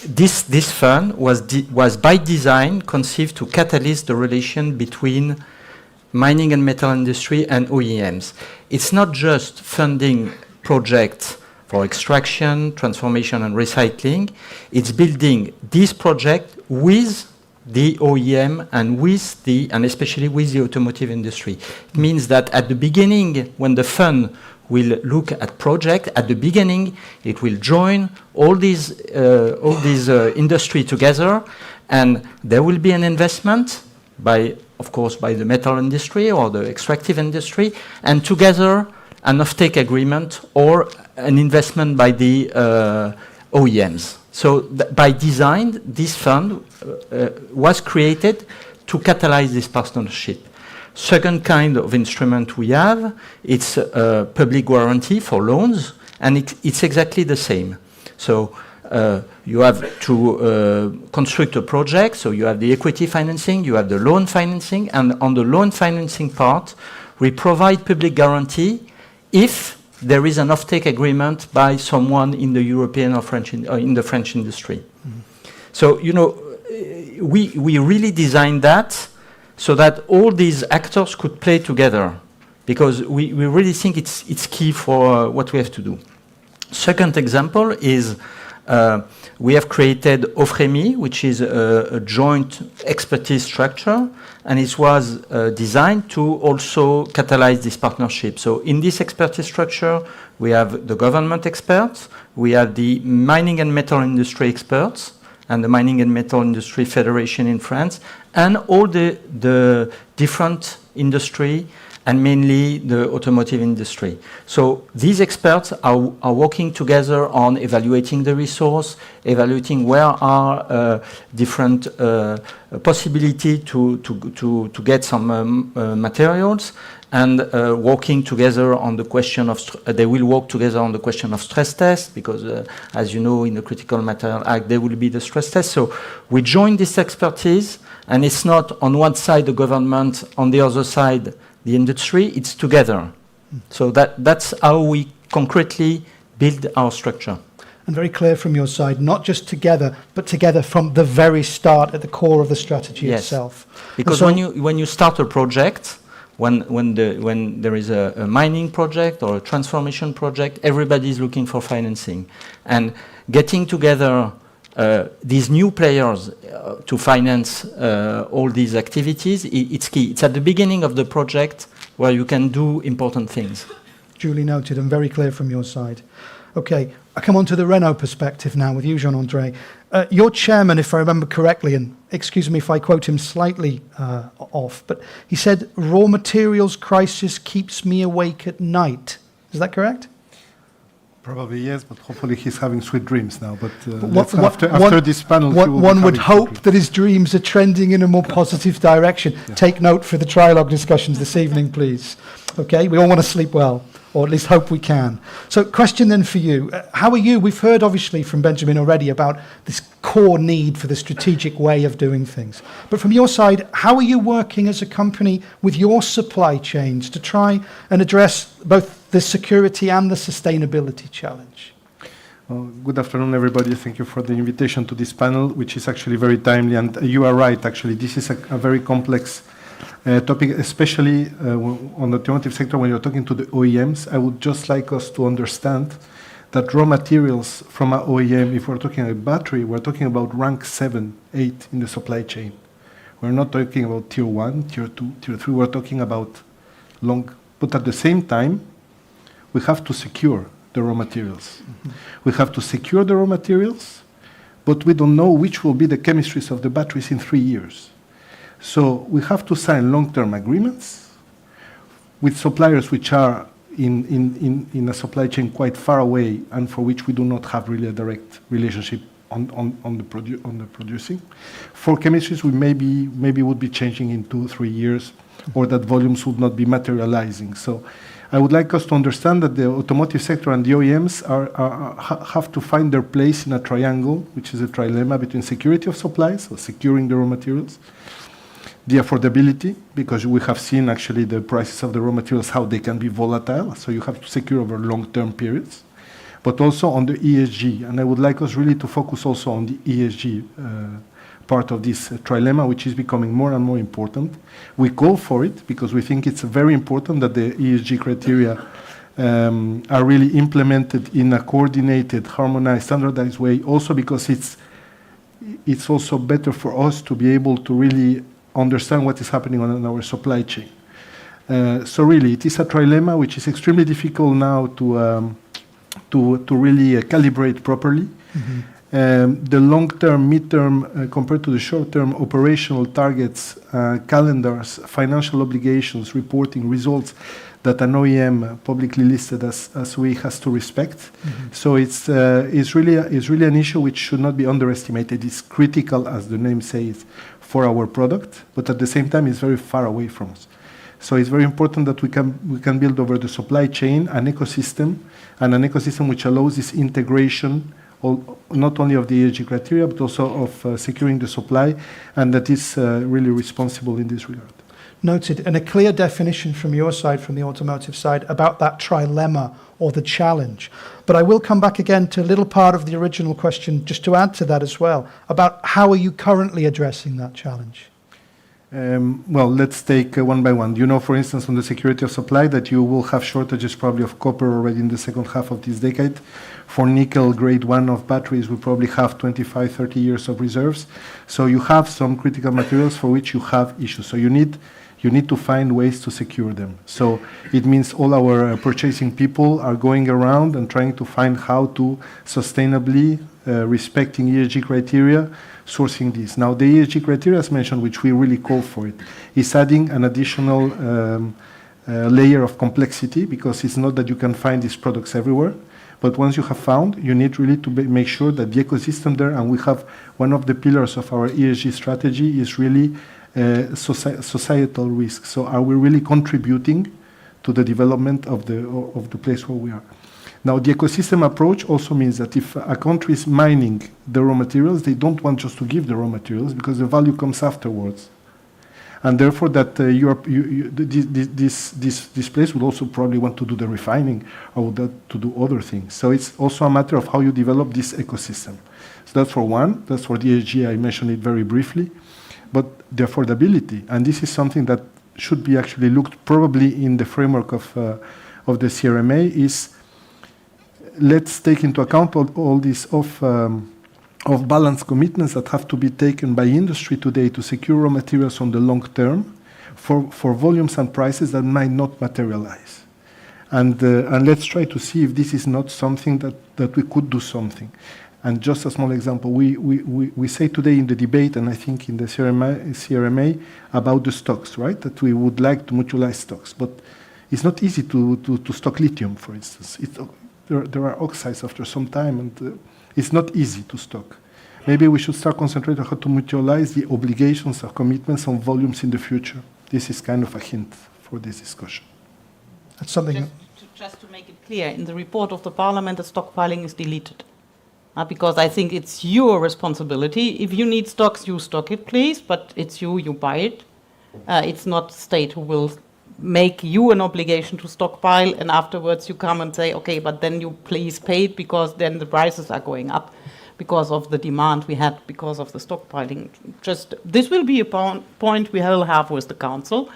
This fund was by design conceived to catalyze the relation between mining and metal industry and OEMs. It's not just funding projects for extraction, transformation and recycling. It's building this project with the OEM and especially with the automotive industry. It means that at the beginning, when the fund will look at project, at the beginning, it will join all these industry together, and there will be an investment of course, by the metal industry or the extractive industry, and together an offtake agreement or an investment by the OEMs. So by design, this fund was created to catalyze this partnership. Second kind of instrument we have, it's a public guarantee for loans, and it's exactly the same. So you have to construct a project, so you have the equity financing, you have the loan financing, and on the loan financing part, we provide public guarantee if there is an offtake agreement by someone in the European or in the French industry. Mm-hmm. So, we really designed that so that all these actors could play together, because we really think it's key for what we have to do. Second example is we have created OFREMI, which is a joint expertise structure, and it was designed to also catalyze this partnership. So in this expertise structure, we have the government experts, we have the mining and metal industry experts, and the Mining and Metal Industry Federation in France, and all the different industry, and mainly the automotive industry. So these experts are working together on evaluating the resource, evaluating where are different possibility to get some materials, and working together on the question of, they will work together on the question of stress test, because as you know, in the Critical Material Act, there will be the stress test. So we join this expertise, and it's not on one side the government, on the other side the industry, it's together. So that's how we concretely build our structure. And very clear from your side, not just together, but together from the very start at the core of the strategy itself. Because when you start a project, when there is a mining project or a transformation project, everybody is looking for financing. And getting together these new players to finance all these activities, it's key. It's at the beginning of the project where you can do important things. Duly noted and very clear from your side. Okay, I come on to the Renault perspective now with you, Jean-André. Your chairman, if I remember correctly, and excuse me if I quote him slightly off, but he said, "Raw materials crisis keeps me awake at night." Is that correct? Probably yes, but hopefully he's having sweet dreams now. But after this panel, one would hope that his dreams are trending in a more positive direction. Yeah. Take note for the trilogue discussions this evening, please. Okay, we all want to sleep well, or at least hope we can. So question then for you. How are you? We've heard obviously from Benjamin already about this core need for the strategic way of doing things. But from your side, how are you working as a company with your supply chains to try and address both the security and the sustainability challenge? Well, good afternoon, everybody. Thank you for the invitation to this panel, which is actually very timely. And you are right, actually. This is a very complex topic, especially on the automotive sector. When you're talking to the OEMs, I would just like us to understand that raw materials from an OEM, if we're talking about battery, we're talking about rank 7, 8 in the supply chain. We're not talking about tier 1, tier 2, tier 3. We're talking about long. But at the same time, we have to secure the raw materials. Mm-hmm. We have to secure the raw materials, but we don't know which will be the chemistries of the batteries in 3 years. So we have to sign long-term agreements with suppliers which are in a supply chain quite far away and for which we do not have really a direct relationship on the producing. For chemistries, we maybe would be changing in 2-3 years, or that volumes would not be materializing. So I would like us to understand that the automotive sector and the OEMs have to find their place in a triangle, which is a trilemma between security of supply, so securing the raw materials, the affordability, because we have seen actually the prices of the raw materials, how they can be volatile, so you have to secure over long-term periods, but also on the ESG. And I would like us really to focus also on the ESG part of this trilemma, which is becoming more and more important. We call for it because we think it's very important that the ESG criteria are really implemented in a coordinated, harmonized, standardized way, also because it's it's also better for us to be able to really understand what is happening on our supply chain. So really, it is a trilemma which is extremely difficult now to really calibrate properly. The long-term, mid-term, compared to the short-term operational targets, calendars, financial obligations, reporting results that an OEM publicly listed as we has to respect. So it's really an issue which should not be underestimated. It's critical, as the name says, for our product, but at the same time, it's very far away from us. So it's very important that we can build over the supply chain an ecosystem, and an ecosystem which allows this integration, not only of the ESG criteria, but also of securing the supply, and that is really responsible in this regard. Noted. And a clear definition from your side, from the automotive side, about that trilemma or the challenge. But I will come back again to a little part of the original question, just to add to that as well, about how are you currently addressing that challenge? Well, let's take one by one. You know, for instance, on the security of supply, that you will have shortages probably of copper already in the second half of this decade. For nickel grade 1 of batteries, we probably have 25, 30 years of reserves. So you have some critical materials for which you have issues. So you need to find ways to secure them. So it means all our purchasing people are going around and trying to find how to sustainably, respecting ESG criteria, sourcing this. Now, the ESG criteria, as mentioned, which we really call for it, is adding an additional layer of complexity, because it's not that you can find these products everywhere, but once you have found, you need really to make sure that the ecosystem there, and we have one of the pillars of our ESG strategy is really societal risk. So are we really contributing to the development of the place where we are? Now, the ecosystem approach also means that if a country is mining the raw materials, they don't want just to give the raw materials, because the value comes afterwards. And therefore, that this place would also probably want to do the refining or to do other things. So it's also a matter of how you develop this ecosystem. So that's for one. That's for the ESG. I mentioned it very briefly. But the affordability, and this is something that should be actually looked probably in the framework of the CRMA, is let's take into account all these off-balance commitments that have to be taken by industry today to secure raw materials on the long term for volumes and prices that might not materialize. And let's try to see if this is not something that we could do something. And just a small example, we say today in the debate, and I think in the CRMA about the stocks, right? That we would like to mutualize stocks. But it's not easy to stock lithium, for instance. There are oxides after some time, and it's not easy to stock. Maybe we should start concentrating on how to mutualize the obligations or commitments on volumes in the future. This is kind of a hint for this discussion. That's something... Just to make it clear, in the report of the Parliament, the stockpiling is deleted. Because I think it's your responsibility. If you need stocks, you stock it, please, but it's you buy it. It's not the state who will make you an obligation to stockpile, and afterwards you come and say, okay, but then you please pay it, because then the prices are going up because of the demand we had because of the stockpiling. Just this will be a point we will have with the Council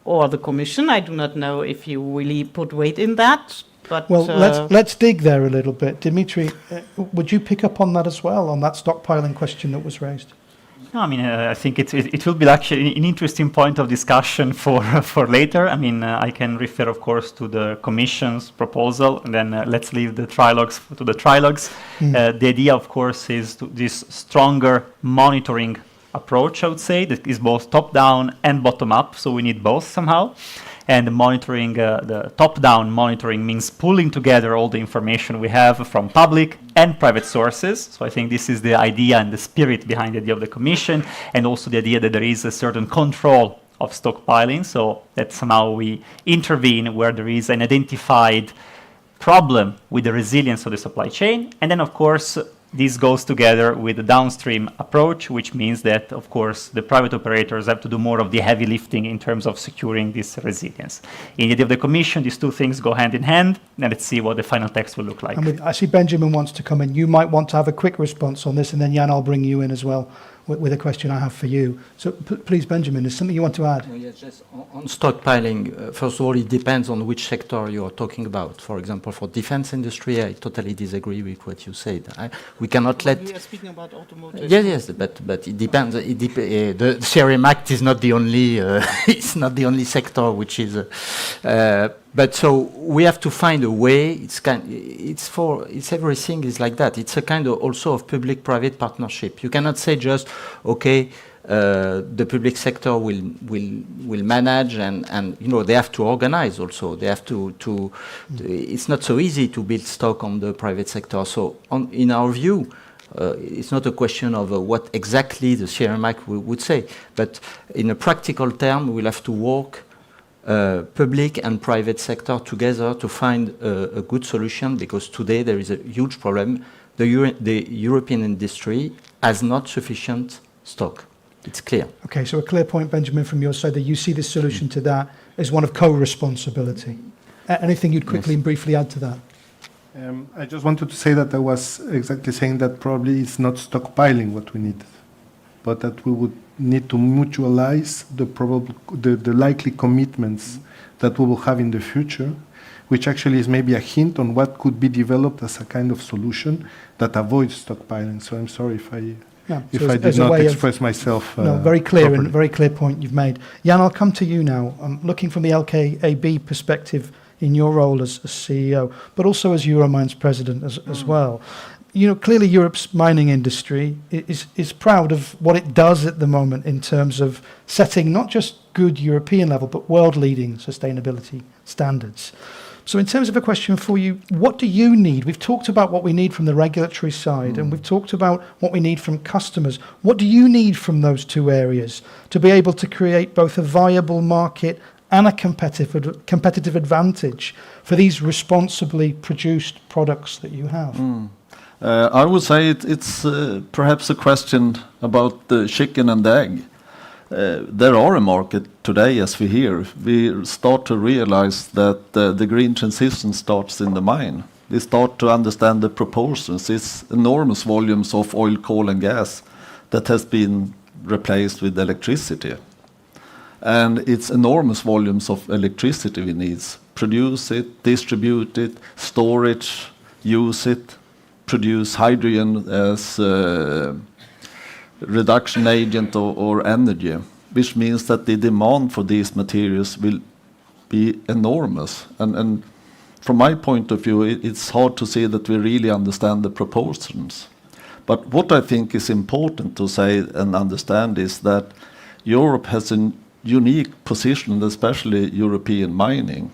or the Commission. I do not know if you really put weight in that. But, well, let's dig there a little bit. Dimitri, would you pick up on that as well, on that stockpiling question that was raised? No, I mean, I think it will be actually an interesting point of discussion for later. I mean, I can refer, of course, to the Commission's proposal, and then let's leave the trilogues to the trilogues. The idea, of course, is this stronger monitoring approach, I would say, that is both top-down and bottom-up, so we need both somehow. And the monitoring, the top-down monitoring means pulling together all the information we have from public and private sources. So I think this is the idea and the spirit behind the idea of the Commission, and also the idea that there is a certain control of stockpiling, so that somehow we intervene where there is an identified problem with the resilience of the supply chain. And then, of course, this goes together with the downstream approach, which means that, of course, the private operators have to do more of the heavy lifting in terms of securing this resilience. In the idea of the Commission, these two things go hand in hand, and let's see what the final text will look like. I see Benjamin wants to come in. You might want to have a quick response on this, and then Jan, I'll bring you in as well with a question I have for you. So please, Benjamin, is something you want to add? No, yes, just on stockpiling, first of all, it depends on which sector you're talking about. For example, for defense industry, I totally disagree with what you said. We cannot let... We are speaking about automotive. Yes, but it depends. The CRM Act is not the only it's not the only sector which is. But so we have to find a way. It's everything is like that. It's a kind of also of public-private partnership. You cannot say just okay. The public sector will manage and they have to organize also. They have to it's not so easy to build stock on the private sector. So in our view, it's not a question of what exactly the CRM Act would say, but in a practical term, we'll have to work public and private sector together to find a good solution, because today there is a huge problem. The European industry has not sufficient stock. It's clear. Okay, so a clear point, Benjamin, from your side, that you see the solution to that as one of co-responsibility. Anything you'd quickly and briefly add to that? I just wanted to say that I was exactly saying that probably it's not stockpiling what we need, but that we would need to mutualize the likely commitments that we will have in the future, which actually is maybe a hint on what could be developed as a kind of solution that avoids stockpiling. So I'm sorry if I did not express myself very clear properly. and very clear point you've made. Jan, I'll come to you now. I'm looking from the LKAB perspective in your role as CEO, but also as Euromines president as well. Clearly Europe's mining industry is proud of what it does at the moment in terms of setting not just good European level, but world-leading sustainability standards. So in terms of a question for you, what do you need? We've talked about what we need from the regulatory side, and we've talked about what we need from customers. What do you need from those two areas to be able to create both a viable market and a competitive advantage for these responsibly produced products that you have? I would say it's perhaps a question about the chicken and the egg. There are a market today, as we hear. We start to realize that the green transition starts in the mine. We start to understand the proportions. It's enormous volumes of oil, coal and gas that has been replaced with electricity. And it's enormous volumes of electricity we need. Produce it, distribute it, store it, use it, produce hydrogen as reduction agent or energy, which means that the demand for these materials will be enormous. And from my point of view, it's hard to see that we really understand the proportions. But what I think is important to say and understand is that Europe has a unique position, especially European mining.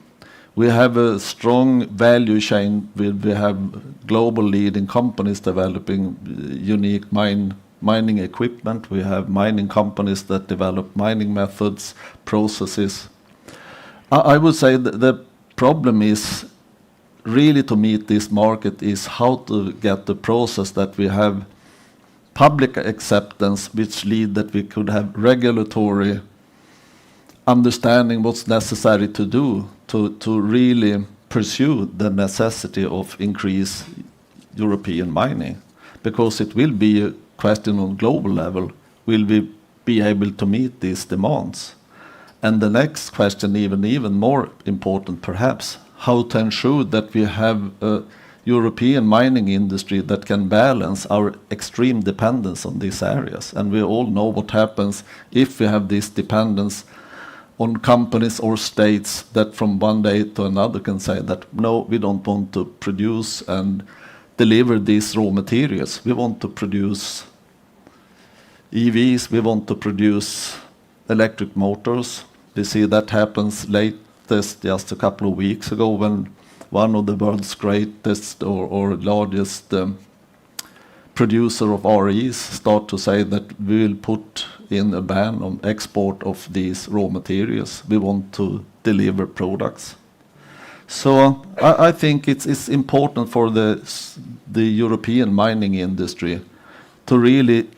We have a strong value chain. We have global leading companies developing unique mining equipment. We have mining companies that develop mining methods, processes. I would say that the problem is really to meet this market is how to get the process that we have public acceptance, which lead that we could have regulatory understanding what's necessary to do to really pursue the necessity of increase European mining, because it will be a question on global level, will we be able to meet these demands? And the next question, even more important perhaps, how to ensure that we have a European mining industry that can balance our extreme dependence on these areas. And we all know what happens if we have this dependence on companies or states that from one day to another can say that, no, we don't want to produce and deliver these raw materials. We want to produce EVs, we want to produce electric motors. We see that happens latest just a couple of weeks ago when one of the world's greatest or largest producer of REs start to say that we will put in a ban on export of these raw materials. We want to deliver products. So I think it's important for the European mining industry to really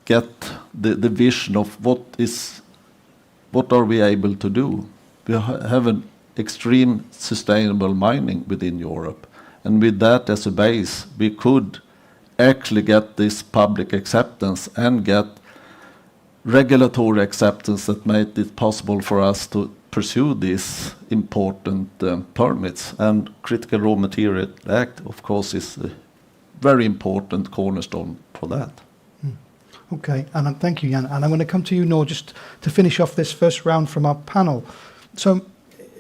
get the vision of what are we able to do. We have an extreme sustainable mining within Europe, and with that as a base, we could actually get this public acceptance and get regulatory acceptance that made it possible for us to pursue these important permits. And Critical Raw Material Act, of course, is a very important cornerstone for that. Okay, and thank you, Jan. And I'm going to come to you, Noor, just to finish off this first round from our panel. So,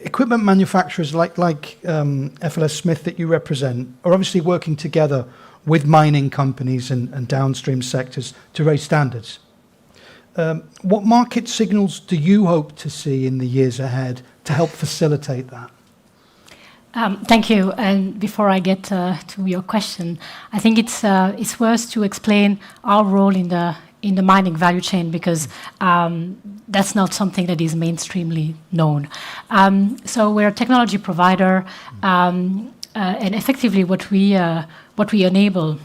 equipment manufacturers like FLS Smith that you represent are obviously working together with mining companies and downstream sectors to raise standards. What market signals do you hope to see in the years ahead to help facilitate that? Thank you. And before I get to your question, I think it's worth to explain our role in the mining value chain, because that's not something that is mainstreamly known. So we're a technology provider, and effectively what we enable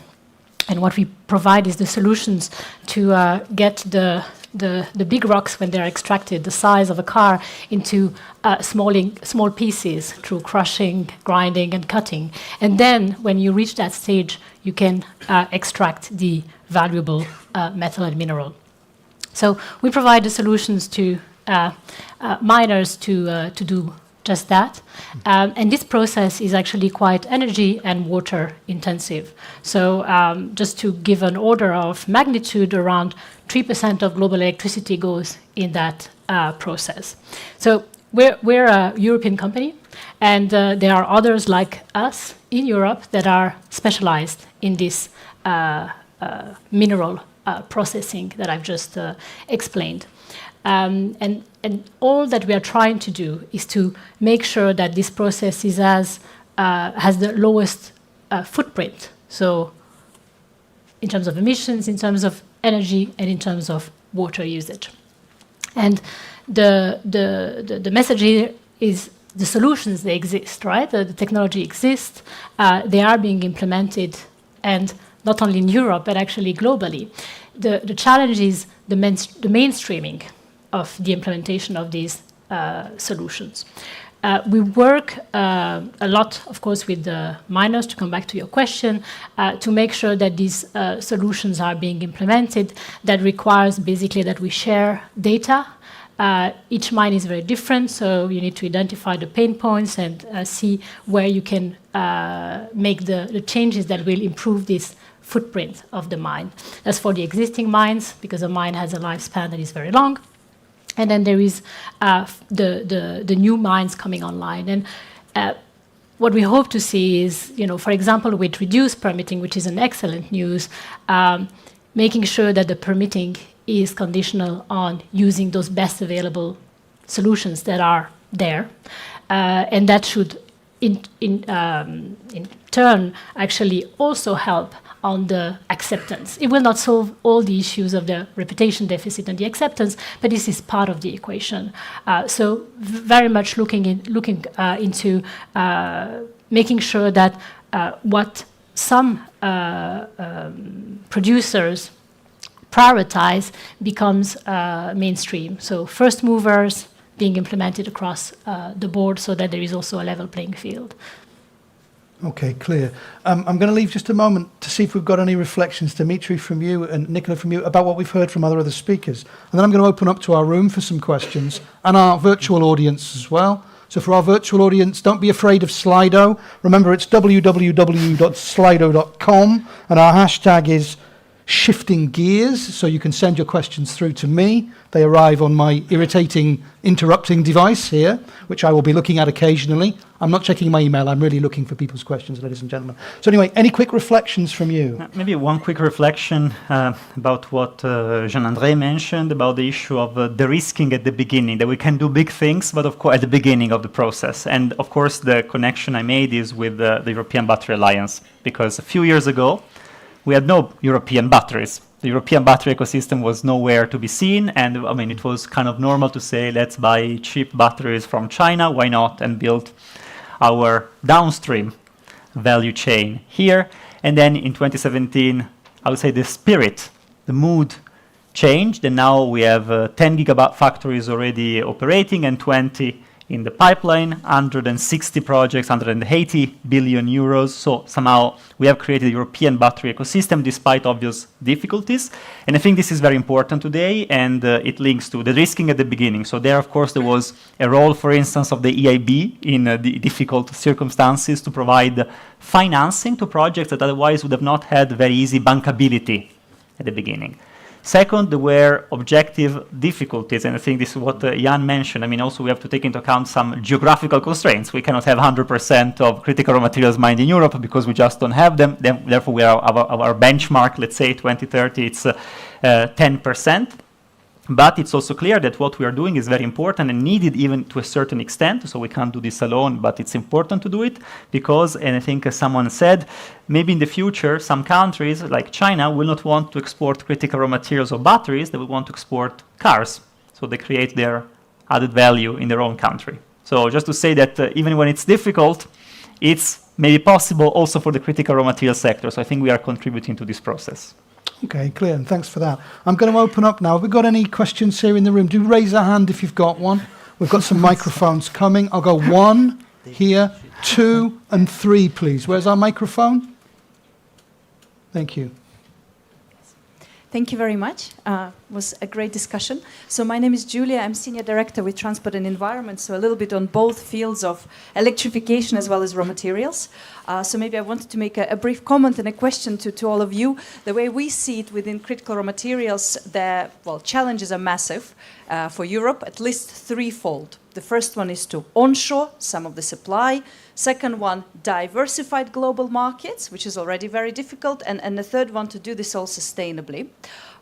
and what we provide is the solutions to get the big rocks, when they're extracted, the size of a car, into small pieces through crushing, grinding, and cutting. And then when you reach that stage, you can extract the valuable metal and mineral. So we provide the solutions to miners to do just that. And this process is actually quite energy and water intensive. So just to give an order of magnitude, around 3% of global electricity goes in that process. So we're a European company, and there are others like us in Europe that are specialized in this mineral processing that I've just explained. And all that we are trying to do is to make sure that this process is has the lowest footprint. So in terms of emissions, in terms of energy, and in terms of water usage. And the message here is the solutions, they exist, right? The technology exists, they are being implemented, and not only in Europe, but actually globally. The challenge is the mainstreaming of the implementation of these solutions. We work a lot, of course, with the miners, to come back to your question, to make sure that these solutions are being implemented. That requires basically that we share data. Each mine is very different, so you need to identify the pain points and see where you can make the changes that will improve this footprint of the mine. That's for the existing mines, because a mine has a lifespan that is very long. And then there is the new mines coming online. And what we hope to see is, for example, with reduced permitting, which is an excellent news, making sure that the permitting is conditional on using those best available solutions that are there. And that should, in turn, actually also help on the acceptance. It will not solve all the issues of the reputation deficit and the acceptance, but this is part of the equation. So very much looking into making sure that what some producers prioritize becomes mainstream. So first movers being implemented across the board, so that there is also a level playing field. Okay, clear. I'm going to leave just a moment to see if we've got any reflections, Dimitri from you and Nicola from you, about what we've heard from other speakers. And then I'm going to open up to our room for some questions, and our virtual audience as well. So for our virtual audience, don't be afraid of Slido. Remember, it's www.slido.com, and our hashtag is shifting gears, so you can send your questions through to me. They arrive on my irritating, interrupting device here, which I will be looking at occasionally. I'm not checking my email, I'm really looking for people's questions, ladies and gentlemen. So anyway, any quick reflections from you? Maybe one quick reflection about what Jean-André mentioned about the issue of de-risking at the beginning, that we can do big things, but of course at the beginning of the process. And of course the connection I made is with the European Battery Alliance, because a few years ago, we had no European batteries. The European battery ecosystem was nowhere to be seen, and I mean, it was kind of normal to say, let's buy cheap batteries from China, why not, and build our downstream value chain here. And then in 2017, I would say the spirit, the mood changed, and now we have 10 gigawatt factories already operating and 20 in the pipeline, 160 projects, 180 billion euros. So somehow we have created a European battery ecosystem despite obvious difficulties. And I think this is very important today, and it links to the risking at the beginning. So there, of course, there was a role, for instance, of the EIB in the difficult circumstances to provide financing to projects that otherwise would have not had very easy bankability at the beginning. Second, there were objective difficulties, and I think this is what Jan mentioned. I mean, also we have to take into account some geographical constraints. We cannot have 100% of critical raw materials mined in Europe because we just don't have them. Therefore, we are our benchmark, let's say 2030, it's 10%. But it's also clear that what we are doing is very important and needed even to a certain extent. So we can't do this alone, but it's important to do it because, and I think as someone said, maybe in the future, some countries like China will not want to export critical raw materials or batteries. They will want to export cars. So they create their added value in their own country. So just to say that even when it's difficult, it's maybe possible also for the critical raw material sector. So I think we are contributing to this process. Okay, clear, and thanks for that. I'm going to open up now. Have we got any questions here in the room? Do raise a hand if you've got one. We've got some microphones coming. I'll go 1 here, 2 and 3, please. Where's our microphone? Thank you. Thank you very much. It was a great discussion. So my name is Julia. I'm Senior Director with Transport and Environment, so a little bit on both fields of electrification as well as raw materials. So maybe I wanted to make a brief comment and a question to all of you. The way we see it within critical raw materials, the challenges are massive for Europe, at least threefold. The first one is to onshore some of the supply. Second one, diversified global markets, which is already very difficult. And the third one, to do this all sustainably.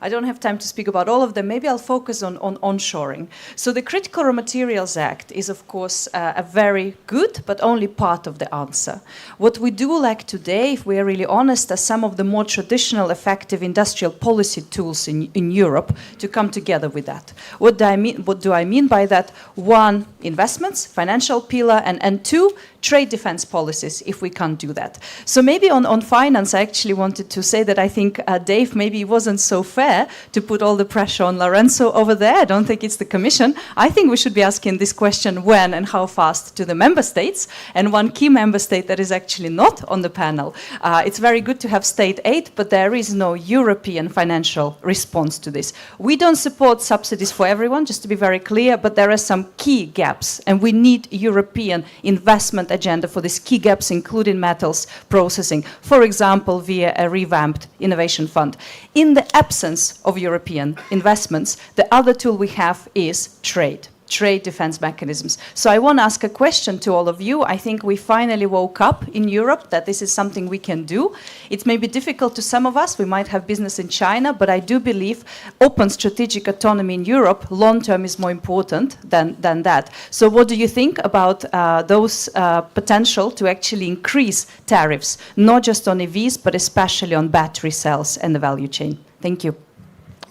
I don't have time to speak about all of them. Maybe I'll focus on onshoring. So the Critical Raw Materials Act is, of course, a very good, but only part of the answer. What we do lack today, if we are really honest, are some of the more traditional effective industrial policy tools in Europe to come together with that. What do I mean by that? One, investments, financial pillar, and two, trade defense policies, if we can't do that. So maybe on finance, I actually wanted to say that I think, Dave, maybe it wasn't so fair to put all the pressure on Lorenzo over there. I don't think it's the Commission. I think we should be asking this question when and how fast to the member states. And one key member state that is actually not on the panel. It's very good to have state aid, but there is no European financial response to this. We don't support subsidies for everyone, just to be very clear, but there are some key gaps, and we need European investment agenda for these key gaps, including metals processing, for example, via a revamped innovation fund. In the absence of European investments, the other tool we have is trade defense mechanisms. So I want to ask a question to all of you. I think we finally woke up in Europe that this is something we can do. It may be difficult to some of us. We might have business in China, but I do believe open strategic autonomy in Europe long term is more important than that. So what do you think about those potential to actually increase tariffs, not just on EVs, but especially on battery cells and the value chain? Thank you.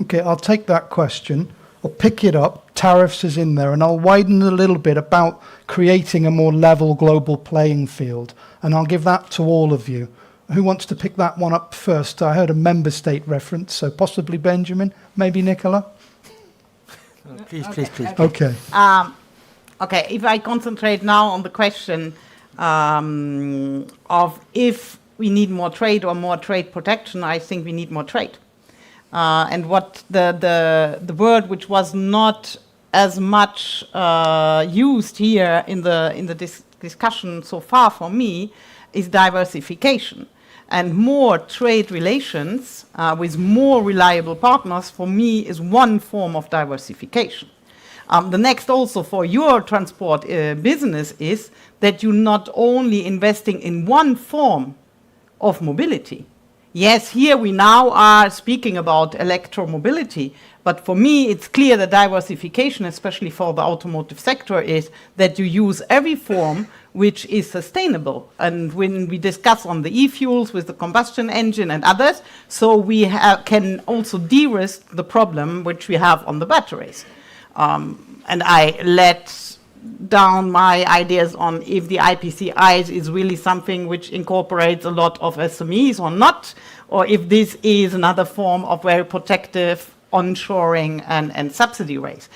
Okay, I'll take that question. I'll pick it up. Tariffs is in there, and I'll widen a little bit about creating a more level global playing field. And I'll give that to all of you. Who wants to pick that one up first? I heard a member state reference, so possibly Benjamin, maybe Nicola? Please. Okay. Okay, if I concentrate now on the question of if we need more trade or more trade protection, I think we need more trade. And what the word which was not as much used here in the discussion so far for me is diversification. And more trade relations with more reliable partners for me is one form of diversification. The next also for your transport business is that you're not only investing in one form of mobility. Yes, here we now are speaking about electromobility, but for me it's clear that diversification, especially for the automotive sector, is that you use every form which is sustainable. And when we discuss on the e-fuels with the combustion engine and others, so we can also de-risk the problem which we have on the batteries. And I let down my ideas on if the IPCIs is really something which incorporates a lot of SMEs or not, or if this is another form of very protective onshoring and subsidy rates.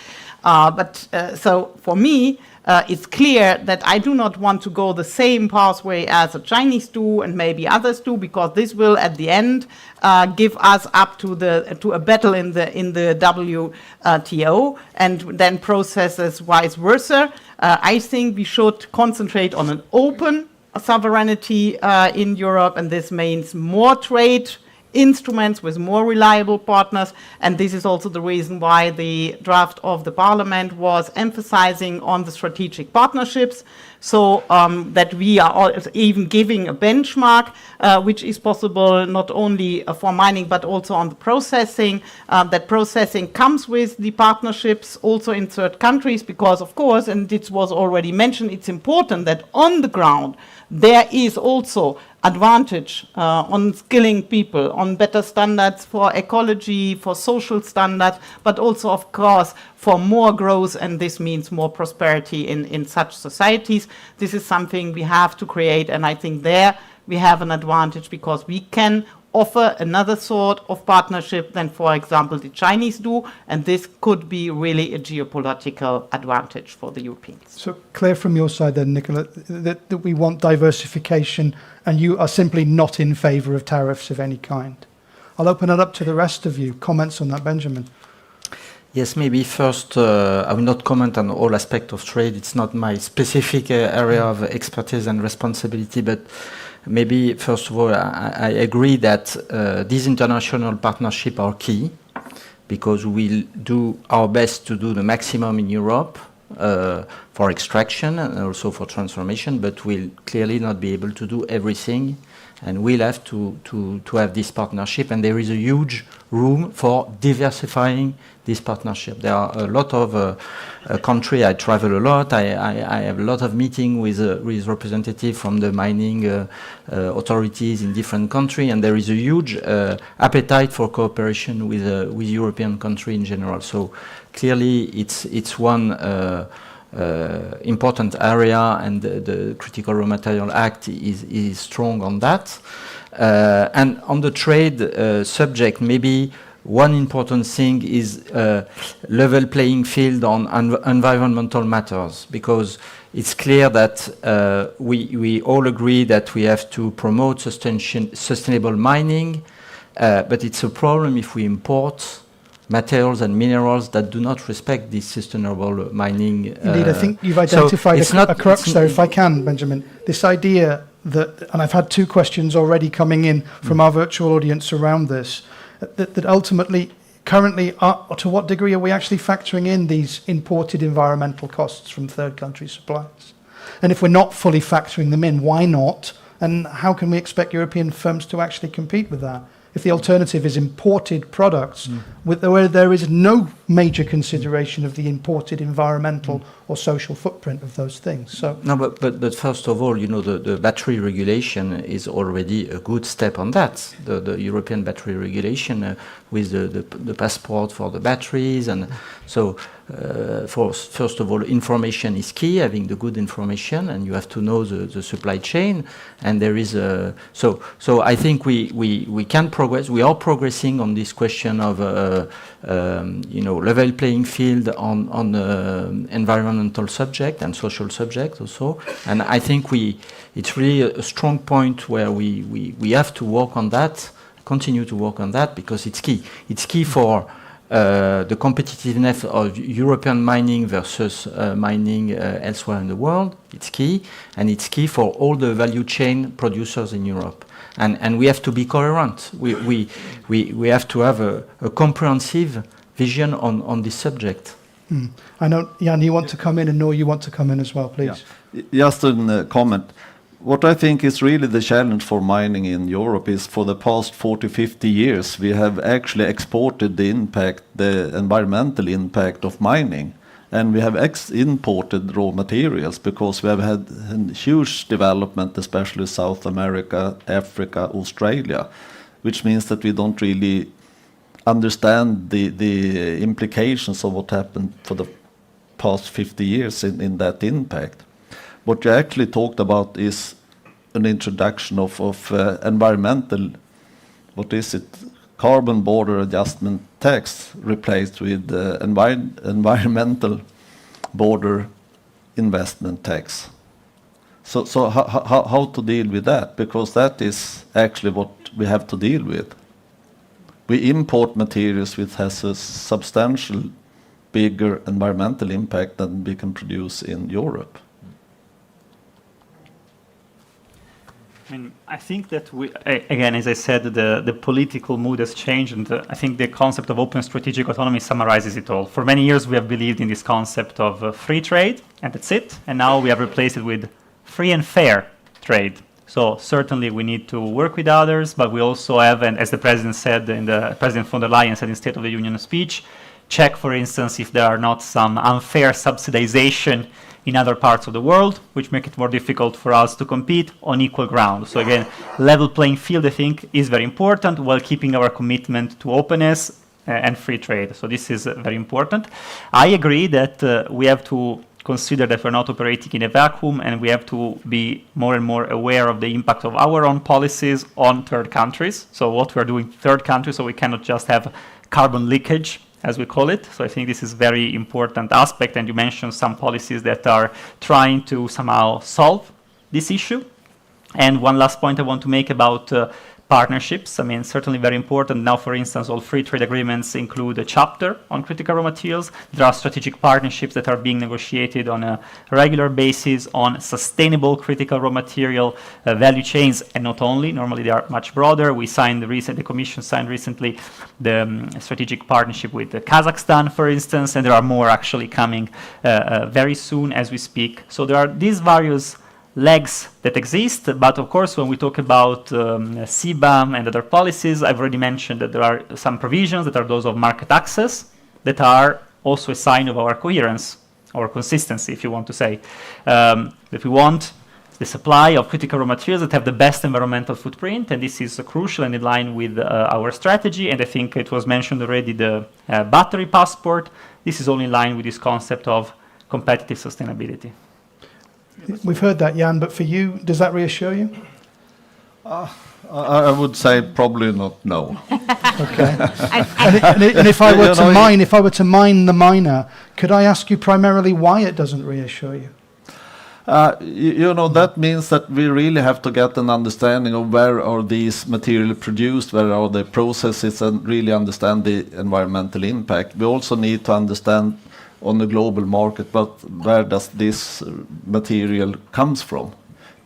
So for me, it's clear that I do not want to go the same pathway as the Chinese do and maybe others do, because this will at the end give us up to a battle in the WTO, and then processes vice versa. I think we should concentrate on an open sovereignty in Europe, and this means more trade instruments with more reliable partners, and this is also the reason why the draft of the Parliament was emphasizing on the strategic partnerships, so that we are even giving a benchmark which is possible not only for mining but also on the processing. That processing comes with the partnerships also in third countries, because of course, and this was already mentioned, it's important that on the ground there is also advantage on skilling people, on better standards for ecology, for social standards, but also, of course, for more growth, and this means more prosperity in such societies. This is something we have to create, and I think there we have an advantage, because we can offer another sort of partnership than, for example, the Chinese do, and this could be really a geopolitical advantage for the Europeans. So clear from your side then, Nicola, that we want diversification, and you are simply not in favour of tariffs of any kind. I'll open it up to the rest of you. Comments on that, Benjamin? Yes, maybe first, I will not comment on all aspects of trade. It's not my specific area of expertise and responsibility, but maybe, first of all, I agree that these international partnerships are key, because we'll do our best to do the maximum in Europe for extraction and also for transformation, but we'll clearly not be able to do everything, and we'll have to have this partnership, and there is a huge room for diversifying this partnership. There are a lot of countries. I travel a lot. I have a lot of meetings with representatives from the mining authorities in different countries, and there is a huge appetite for cooperation with European countries in general. So clearly, it's one important area, and the Critical Raw Material Act is strong on that. And on the trade subject, maybe one important thing is level playing field on environmental matters, because it's clear that we all agree that we have to promote sustainable mining, but it's a problem if we import materials and minerals that do not respect this sustainable mining. Indeed, I think you've identified a crux there, if I can, Benjamin. This idea that, and I've had two questions already coming in from our virtual audience around this, that ultimately, currently, to what degree are we actually factoring in these imported environmental costs from third country suppliers? And if we're not fully factoring them in, why not? And how can we expect European firms to actually compete with that? If the alternative is imported products, where there is no major consideration of the imported environmental or social footprint of those things. So no, but first of all, the battery regulation is already a good step on that. The European battery regulation with the passport for the batteries, and so first of all, information is key. Having the good information, and you have to know the supply chain. And there is so I think we can progress. We are progressing on this question of level playing field on environmental subject and social subject also. And I think it's really a strong point where we have to work on that, continue to work on that, because it's key. It's key for the competitiveness of European mining versus mining elsewhere in the world. It's key, and it's key for all the value chain producers in Europe. And we have to be coherent. We have to have a comprehensive vision on this subject. I know, Jan, you want to come in, and Noor, you want to come in as well, please. Yeah. Just a comment. What I think is really the challenge for mining in Europe is, for the past 40, 50 years, we have actually exported the environmental impact of mining. And we have imported raw materials, because we have had a huge development, especially South America, Africa, Australia, which means that we don't really understand the implications of what happened for the past 50 years in that impact. What you actually talked about is an introduction of environmental, carbon border adjustment tax replaced with environmental border investment tax. So how to deal with that? Because that is actually what we have to deal with. We import materials which has a substantial bigger environmental impact than we can produce in Europe. I think that again, as I said, the political mood has changed, and I think the concept of open strategic autonomy summarizes it all. For many years, we have believed in this concept of free trade, and that's it. And now we have replaced it with free and fair trade. So certainly we need to work with others, but we also have, and as the President said, President von der Leyen said in State of the Union speech, check, for instance, if there are not some unfair subsidization in other parts of the world, which make it more difficult for us to compete on equal ground. So again, level playing field, I think, is very important while keeping our commitment to openness and free trade. So this is very important. I agree that we have to consider that we're not operating in a vacuum, and we have to be more and more aware of the impact of our own policies on third countries. So what we're doing in third countries, so we cannot just have carbon leakage, as we call it. So I think this is very important aspect, and you mentioned some policies that are trying to somehow solve this issue. And one last point I want to make about partnerships. I mean, certainly very important. Now, for instance, all free trade agreements include a chapter on critical raw materials. There are strategic partnerships that are being negotiated on a regular basis on sustainable critical raw material value chains, and not only. Normally, they are much broader. The Commission signed recently the strategic partnership with Kazakhstan, for instance, and there are more actually coming very soon as we speak. So there are these various legs that exist, but of course when we talk about CBAM and other policies, I've already mentioned that there are some provisions that are those of market access that are also a sign of our coherence or consistency, if you want to say, that we want the supply of critical raw materials that have the best environmental footprint, and this is crucial and in line with our strategy. And I think it was mentioned already, the battery passport. This is all in line with this concept of competitive sustainability. We've heard that, Jan, but for you, does that reassure you? I would say probably not, no. Okay. and if I were to mine the miner, could I ask you primarily why it doesn't reassure you? That means that we really have to get an understanding of where are these materials produced, where are the processes, and really understand the environmental impact. We also need to understand on the global market, but where does this material comes from?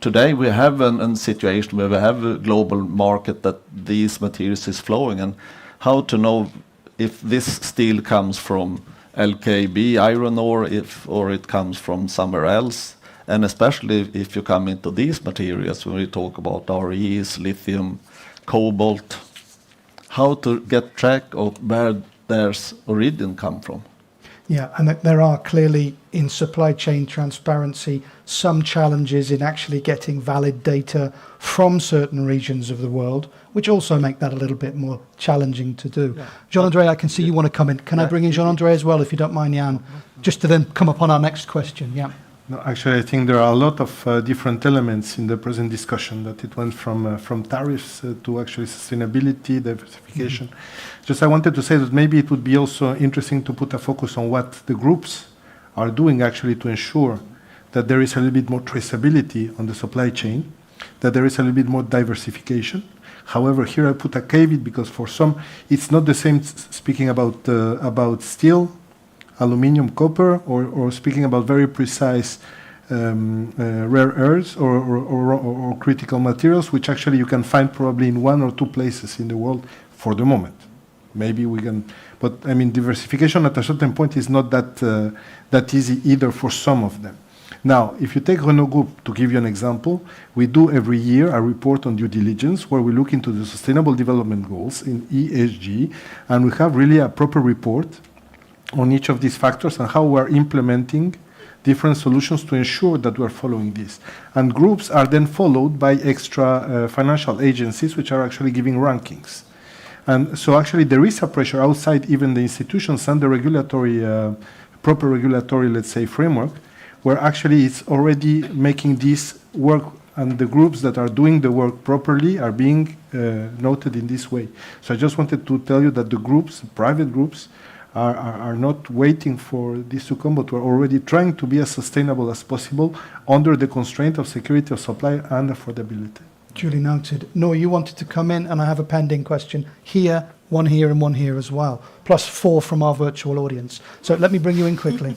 Today we have a situation where we have a global market that these materials is flowing, and how to know if this steel comes from LKAB iron ore, or it comes from somewhere else, and especially if you come into these materials when we talk about REs, lithium, cobalt, how to get track of where their origin come from. Yeah, and there are clearly in supply chain transparency some challenges in actually getting valid data from certain regions of the world, which also make that a little bit more challenging to do. Yeah. Jean-André, I can see you want to come in. Can I bring in Jean-André as well, if you don't mind, Jan, just to then come upon our next question? Yeah. No, actually, I think there are a lot of different elements in the present discussion, that it went from tariffs to actually sustainability, diversification. Just I wanted to say that maybe it would be also interesting to put a focus on what the groups are doing actually to ensure that there is a little bit more traceability on the supply chain, that there is a little bit more diversification. However, here I put a caveat, because for some, it's not the same speaking about steel, aluminium, copper, or speaking about very precise rare earths or critical materials, which actually you can find probably in one or two places in the world for the moment. Maybe we can, but I mean, diversification at a certain point is not that easy either for some of them. Now, if you take Renault Group, to give you an example, we do every year a report on due diligence where we look into the Sustainable Development Goals in ESG, and we have really a proper report on each of these factors and how we're implementing different solutions to ensure that we're following this. And groups are then followed by extra financial agencies, which are actually giving rankings. And so actually there is a pressure outside even the institutions and the regulatory, proper regulatory, let's say, framework, where actually it's already making this work, and the groups that are doing the work properly are being noted in this way. So I just wanted to tell you that the groups, private groups, are not waiting for this to come, but we're already trying to be as sustainable as possible under the constraint of security of supply and affordability. Duly noted. Noor, you wanted to come in, and I have a pending question here, one here, and one here as well, plus 4 from our virtual audience. So let me bring you in quickly.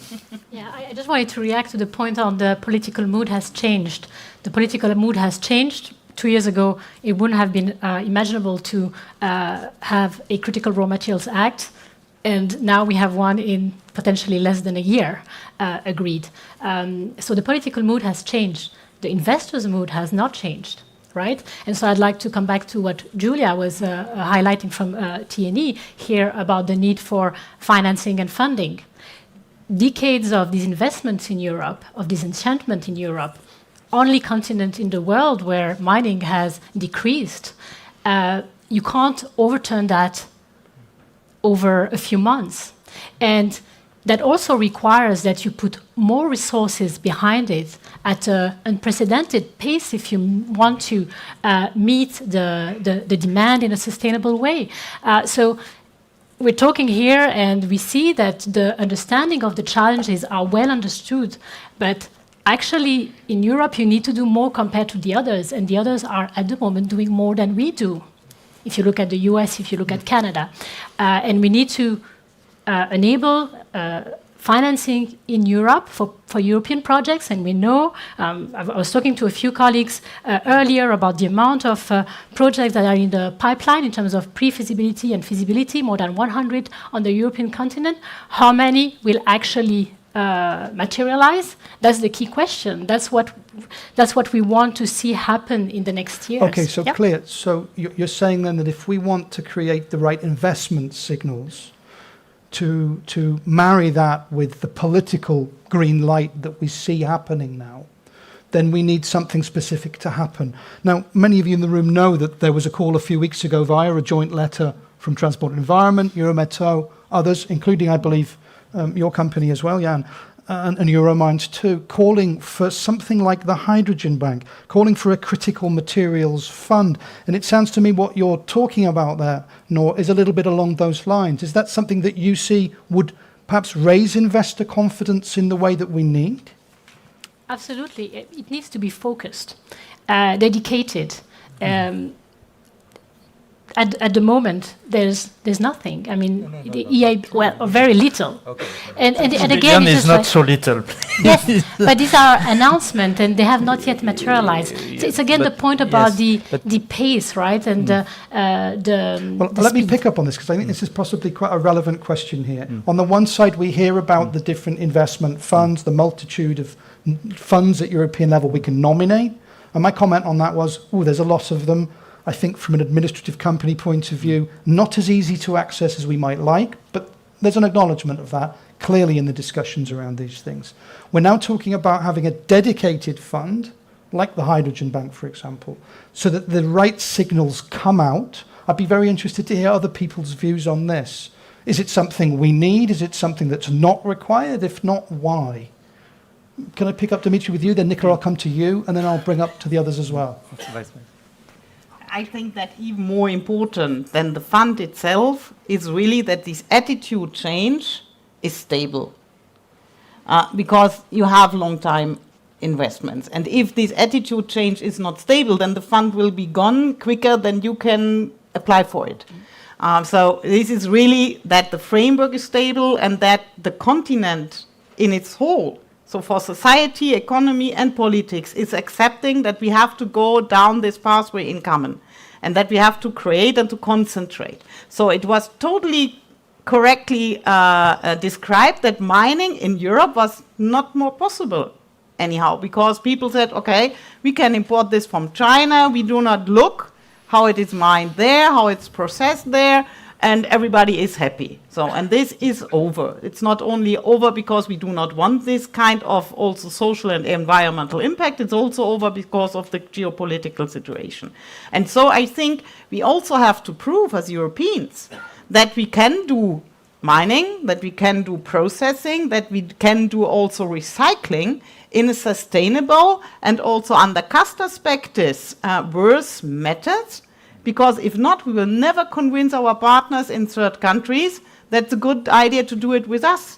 Yeah, I just wanted to react to the point on the political mood has changed. The political mood has changed. 2 years ago, it wouldn't have been imaginable to have a Critical Raw Materials Act, and now we have one in potentially less than a year agreed. So the political mood has changed. The investors' mood has not changed. Right? And so I'd like to come back to what Julia was highlighting from T&E here about the need for financing and funding. Decades of disinvestment in Europe, of disenchantment in Europe, only continent in the world where mining has decreased. You can't overturn that over a few months. And that also requires that you put more resources behind it at an unprecedented pace if you want to meet the demand in a sustainable way. So we're talking here and we see that the understanding of the challenges are well understood, but actually in Europe you need to do more compared to the others, and the others are at the moment doing more than we do. If you look at the US, if you look at Canada. And we need to enable financing in Europe for European projects, and we know, I was talking to a few colleagues earlier about the amount of projects that are in the pipeline in terms of pre-feasibility and feasibility, more than 100 on the European continent. How many will actually materialize? That's the key question. That's what we want to see happen in the next years. Okay, so clear. So you're saying then that if we want to create the right investment signals, to marry that with the political green light that we see happening now, then we need something specific to happen. Now, many of you in the room know that there was a call a few weeks ago via a joint letter from Transport and Environment, Eurometaux, others, including, I believe, your company as well, Jan, and Euromines too, calling for something like the Hydrogen Bank, calling for a critical materials fund. And it sounds to me what you're talking about there, Noor, is a little bit along those lines. Is that something that you see would perhaps raise investor confidence in the way that we need? Absolutely. It needs to be focused, dedicated. At the moment, there's nothing. I mean, the EIB, well, or very little. Okay. And again, it's not so little. Yes, but these are announcements, and they have not yet materialized. So it's again the point about the pace, right, and let me pick up on this, because I think this is possibly quite a relevant question here. On the one side, we hear about the different investment funds, the multitude of funds at European level we can nominate, and my comment on that was, there's a lot of them. I think from an administrative company point of view, not as easy to access as we might like, but there's an acknowledgement of that clearly in the discussions around these things. We're now talking about having a dedicated fund, like the Hydrogen Bank, for example, so that the right signals come out. I'd be very interested to hear other people's views on this. Is it something we need? Is it something that's not required? If not, why? Can I pick up, Dimitri, with you? Then, Nicola, I'll come to you, and then I'll bring up to the others as well. I think that even more important than the fund itself is really that this attitude change is stable. Because you have long-time investments. And if this attitude change is not stable, then the fund will be gone quicker than you can apply for it. So this is really that the framework is stable and that the continent in its whole, so for society, economy, and politics, is accepting that we have to go down this pathway in common and that we have to create and to concentrate. So it was totally correctly described that mining in Europe was not more possible anyhow, because people said, okay, we can import this from China, we do not look how it is mined there, how it's processed there, and everybody is happy. So, and this is over. It's not only over because we do not want this kind of also social and environmental impact, it's also over because of the geopolitical situation. And so I think we also have to prove as Europeans that we can do mining, that we can do processing, that we can do also recycling in a sustainable and also under cost perspectives worth methods. Because if not, we will never convince our partners in third countries that's a good idea to do it with us.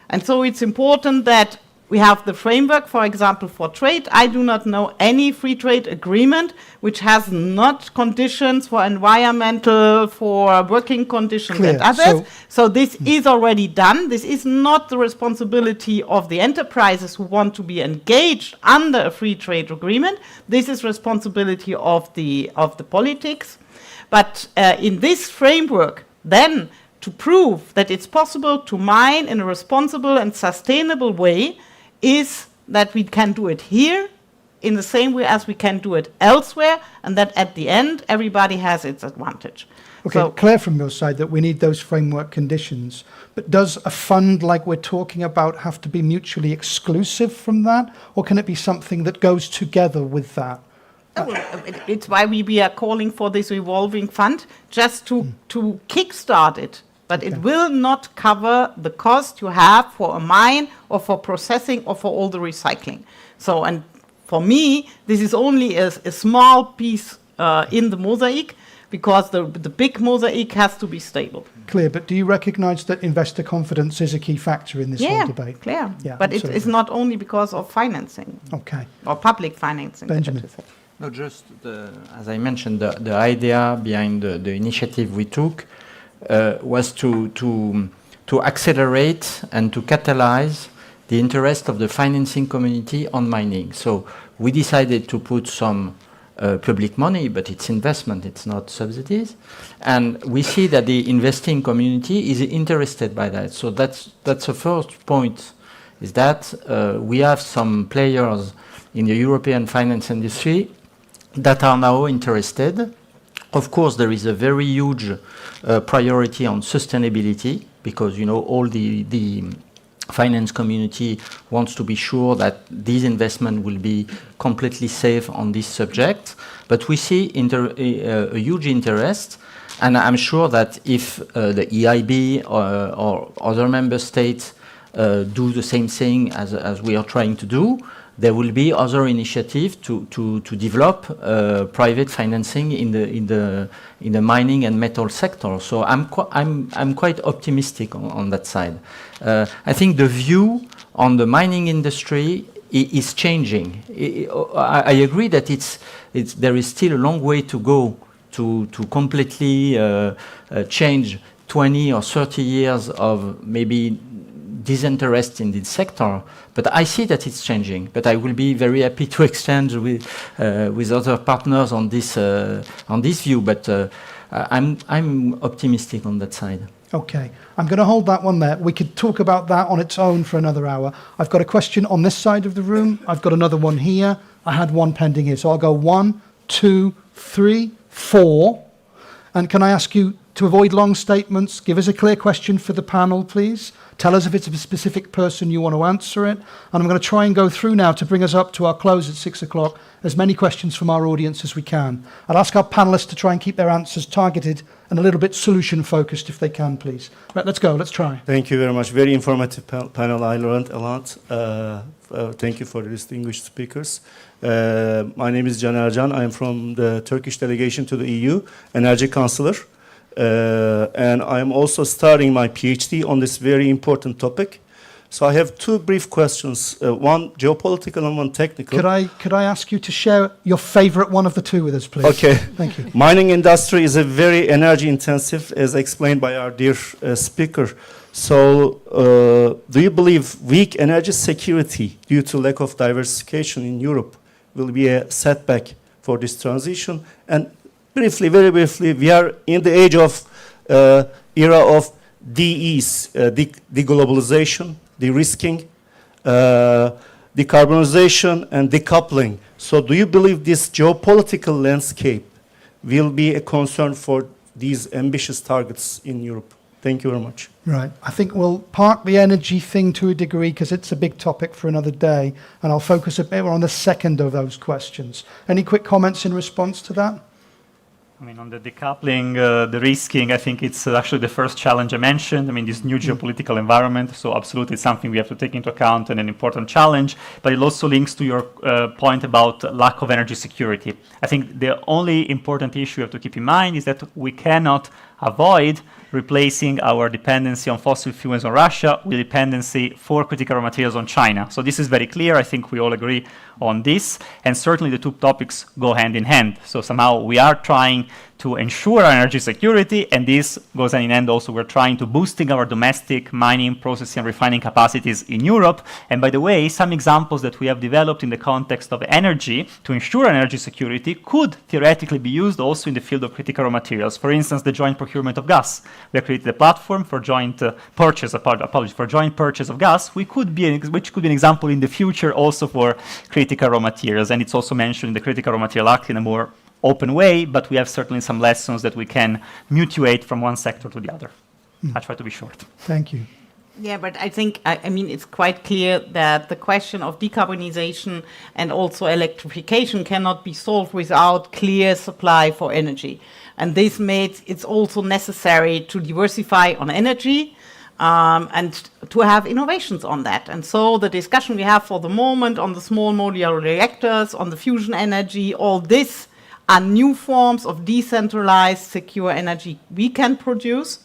And so it's important that we have the framework, for example, for trade. I do not know any free trade agreement which has not conditions for environmental, for working conditions Clear. and others. So this is already done. This is not the responsibility of the enterprises who want to be engaged under a free trade agreement. This is responsibility of the politics. But in this framework, then to prove that it's possible to mine in a responsible and sustainable way is that we can do it here in the same way as we can do it elsewhere, and that at the end everybody has its advantage. Okay, So- clear from your side that we need those framework conditions. But does a fund like we're talking about have to be mutually exclusive from that? Or can it be something that goes together with that? It's why we are calling for this revolving fund, just to kickstart it. But it will not cover the cost you have for a mine or for processing or for all the recycling. So, and for me, this is only a small piece in the mosaic, because the big mosaic has to be stable. Clear, but do you recognise that investor confidence is a key factor in this whole debate? Clear. Yeah, But it is absolutely. not only because of financing Okay. or public financing. Benjamin. No, just as I mentioned, the idea behind the initiative we took was to accelerate and to catalyze the interest of the financing community on mining. So we decided to put some public money, but it's investment, it's not subsidies. And we see that the investing community is interested by that. So that's the first point, is that we have some players in the European finance industry that are now interested. Of course, there is a very huge priority on sustainability, because all the finance community wants to be sure that this investment will be completely safe on this subject. But we see a huge interest, and I'm sure that if the EIB or other member states do the same thing as we are trying to do, there will be other initiatives to develop private financing in the mining and metal sector. So I'm quite optimistic on that side. I think the view on the mining industry is changing. I agree that there is still a long way to go to completely change 20 or 30 years of maybe disinterest in this sector, but I see that it's changing. But I will be very happy to exchange with other partners on this view. But I'm optimistic on that side. Okay, I'm going to hold that one there. We could talk about that on its own for another hour. I've got a question on this side of the room. I've got another one here. I had one pending here, so I'll go 1, 2, 3, 4. And can I ask you to avoid long statements? Give us a clear question for the panel, please. Tell us if it's a specific person you want to answer it. And I'm going to try and go through now, to bring us up to our close at 6 o'clock, as many questions from our audience as we can. I'll ask our panelists to try and keep their answers targeted and a little bit solution-focused if they can, please. Right, let's go. Let's try. Thank you very much. Very informative panel. I learned a lot. Thank you for the distinguished speakers. My name is Can Ercan. I am from the Turkish delegation to the EU, Energy Counselor. And I am also starting my PhD on this very important topic. So I have two brief questions, one geopolitical and one technical. Could I ask you to share your favorite one of the two with us, please? Okay. Thank you. Mining industry is a very energy intensive, as explained by our dear speaker. So do you believe weak energy security due to lack of diversification in Europe will be a setback for this transition? And briefly, very briefly, we are in the age of era of DEs, deglobalization, de-risking, decarbonization, and decoupling. So do you believe this geopolitical landscape will be a concern for these ambitious targets in Europe? Thank you very much. Right. I think we'll park the energy thing to a degree because it's a big topic for another day, and I'll focus a bit more on the second of those questions. Any quick comments in response to that? I mean, on the decoupling, the risking, I think it's actually the first challenge I mentioned. I mean, this new geopolitical environment. So absolutely it's something we have to take into account and an important challenge. But it also links to your point about lack of energy security. I think the only important issue you have to keep in mind is that we cannot avoid replacing our dependency on fossil fuels on Russia with dependency for critical raw materials on China. So this is very clear. I think we all agree on this. And certainly the two topics go hand in hand. So somehow we are trying to ensure our energy security, and this goes hand in hand also. We're trying to boosting our domestic mining, processing, and refining capacities in Europe. And by the way, some examples that we have developed in the context of energy to ensure energy security could theoretically be used also in the field of critical raw materials. For instance, the joint procurement of gas. We have created a platform for joint purchase of gas. Which could be an example in the future also for critical raw materials. And it's also mentioned in the Critical Raw Material Act in a more open way, but we have certainly some lessons that we can mutuate from one sector to the other. I try to be short. Thank you. Yeah, but I think, I mean, it's quite clear that the question of decarbonization and also electrification cannot be solved without clear supply for energy. And this makes it's also necessary to diversify on energy and to have innovations on that. And so the discussion we have for the moment on the small modular reactors, on the fusion energy, all this are new forms of decentralized, secure energy we can produce.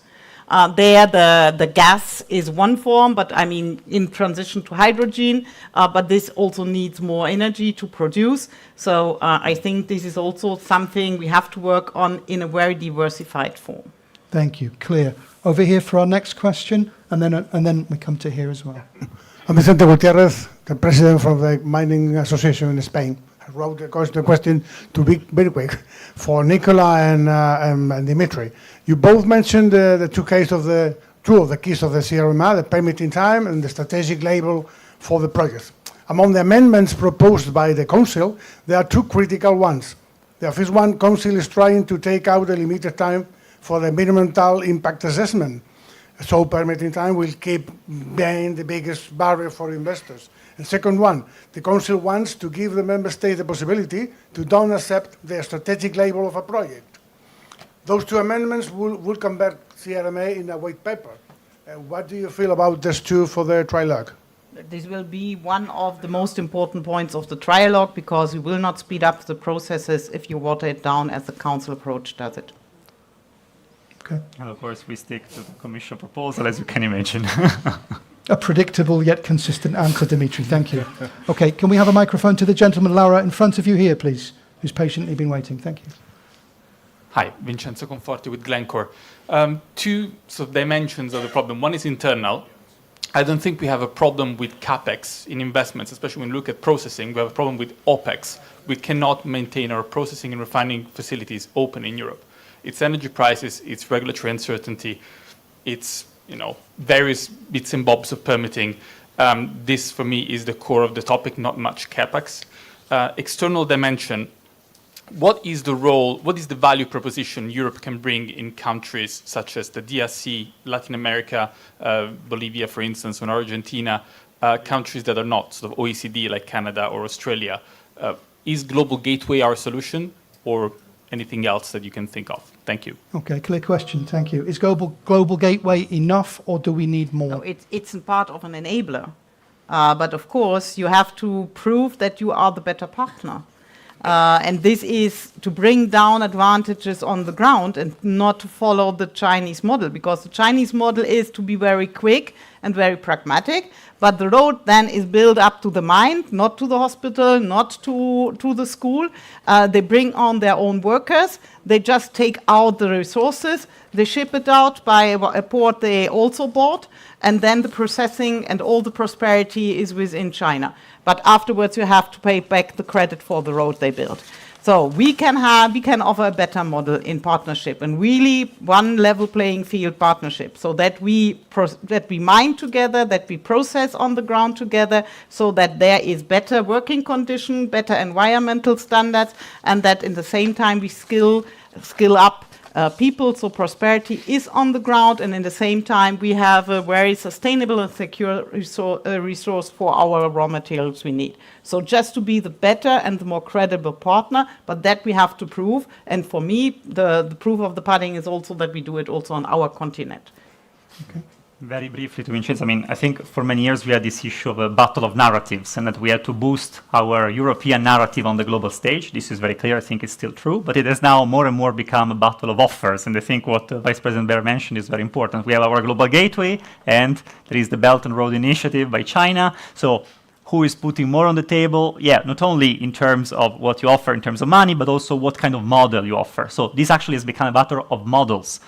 There, the gas is one form, but I mean, in transition to hydrogen, but this also needs more energy to produce. So I think this is also something we have to work on in a very diversified form. Thank you. Clear. Over here for our next question, and then we come to here as well. I'm Vicente Gutierrez, the president of the Mining Association in Spain. I wrote the question to be very quick for Nicola and Dimitri. You both mentioned the two of the keys of the CRMA, the permitting time and the strategic label for the project. Among the amendments proposed by the Council, there are two critical ones. The first one, Council is trying to take out the limited time for the environmental impact assessment. So permitting time will keep being the biggest barrier for investors. And second one, the Council wants to give the Member States the possibility to don't accept the strategic label of a project. Those two amendments will convert CRMA in a white paper. What do you feel about these two for the trilogue? This will be one of the most important points of the trialogue because we will not speed up the processes if you water it down as the Council approach does it. Okay. And of course, we stick to the Commission proposal, as you can imagine. A predictable yet consistent answer, Dimitri. Thank you. Okay, can we have a microphone to the gentleman, Laura, in front of you here, please, who's patiently been waiting. Thank you. Hi, Vincenzo Conforti with Glencore. Two sort of dimensions of the problem. One is internal. I don't think we have a problem with CapEx in investments, especially when we look at processing. We have a problem with OpEx. We cannot maintain our processing and refining facilities open in Europe. It's energy prices, it's regulatory uncertainty, it's various bits and bobs of permitting. This, for me, is the core of the topic, not much CapEx. External dimension, what is the role, what is the value proposition Europe can bring in countries such as the DRC, Latin America, Bolivia, for instance, or Argentina, countries that are not sort of OECD like Canada or Australia? Is Global Gateway our solution or anything else that you can think of? Thank you. Okay, clear question. Thank you. Is Global Gateway enough, or do we need more? No, it's a part of an enabler. But of course, you have to prove that you are the better partner. And this is to bring down advantages on the ground and not to follow the Chinese model, because the Chinese model is to be very quick and very pragmatic, but the road then is built up to the mine, not to the hospital, not to the school. They bring on their own workers. They just take out the resources. They ship it out by a port they also bought, and then the processing and all the prosperity is within China. But afterwards, you have to pay back the credit for the road they built. So we can offer a better model in partnership and really one level playing field partnership, so that we mine together, that we process on the ground together, so that there is better working condition, better environmental standards, and that in the same time we skill up people. So prosperity is on the ground, and in the same time, we have a very sustainable and secure resource for our raw materials we need. So just to be the better and the more credible partner, but that we have to prove. And for me, the proof of the pudding is also that we do it also on our continent. Okay. Very briefly to Vincenzo, I mean, I think for many years we had this issue of a battle of narratives and that we had to boost our European narrative on the global stage. This is very clear. I think it's still true, but it has now more and more become a battle of offers. And I think what Vice President Baer mentioned is very important. We have our global gateway and there is the Belt and Road Initiative by China. So who is putting more on the table? Yeah, not only in terms of what you offer in terms of money, but also what kind of model you offer. So this actually has become a battle of models.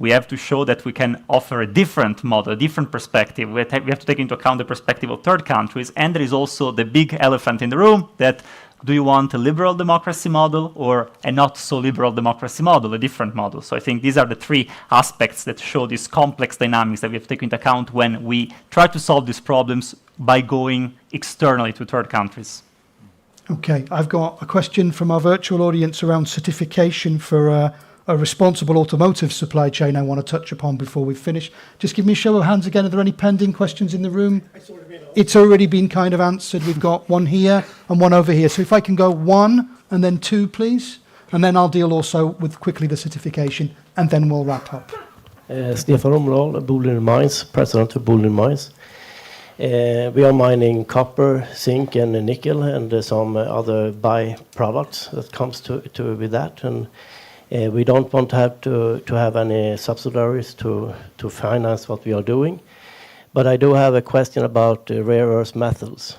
We have to show that we can offer a different model, a different perspective. We have to take into account the perspective of third countries. And there is also the big elephant in the room that do you want a liberal democracy model or a not so liberal democracy model, a different model? So I think these are the three aspects that show these complex dynamics that we have to take into account when we try to solve these problems by going externally to third countries. Okay, I've got a question from our virtual audience around certification for a responsible automotive supply chain I want to touch upon before we finish. Just give me a show of hands again. Are there any pending questions in the room? It's already been kind of answered. We've got one here and one over here. So if I can go one and then two, please. And then I'll deal also with quickly the certification and then we'll wrap up. Stefan Omdahl, Boliden Mines, President of Boliden Mines. We are mining copper, zinc and nickel and some other byproducts that comes to with that. And we don't want to have any subsidiaries to finance what we are doing. But I do have a question about rare earth metals,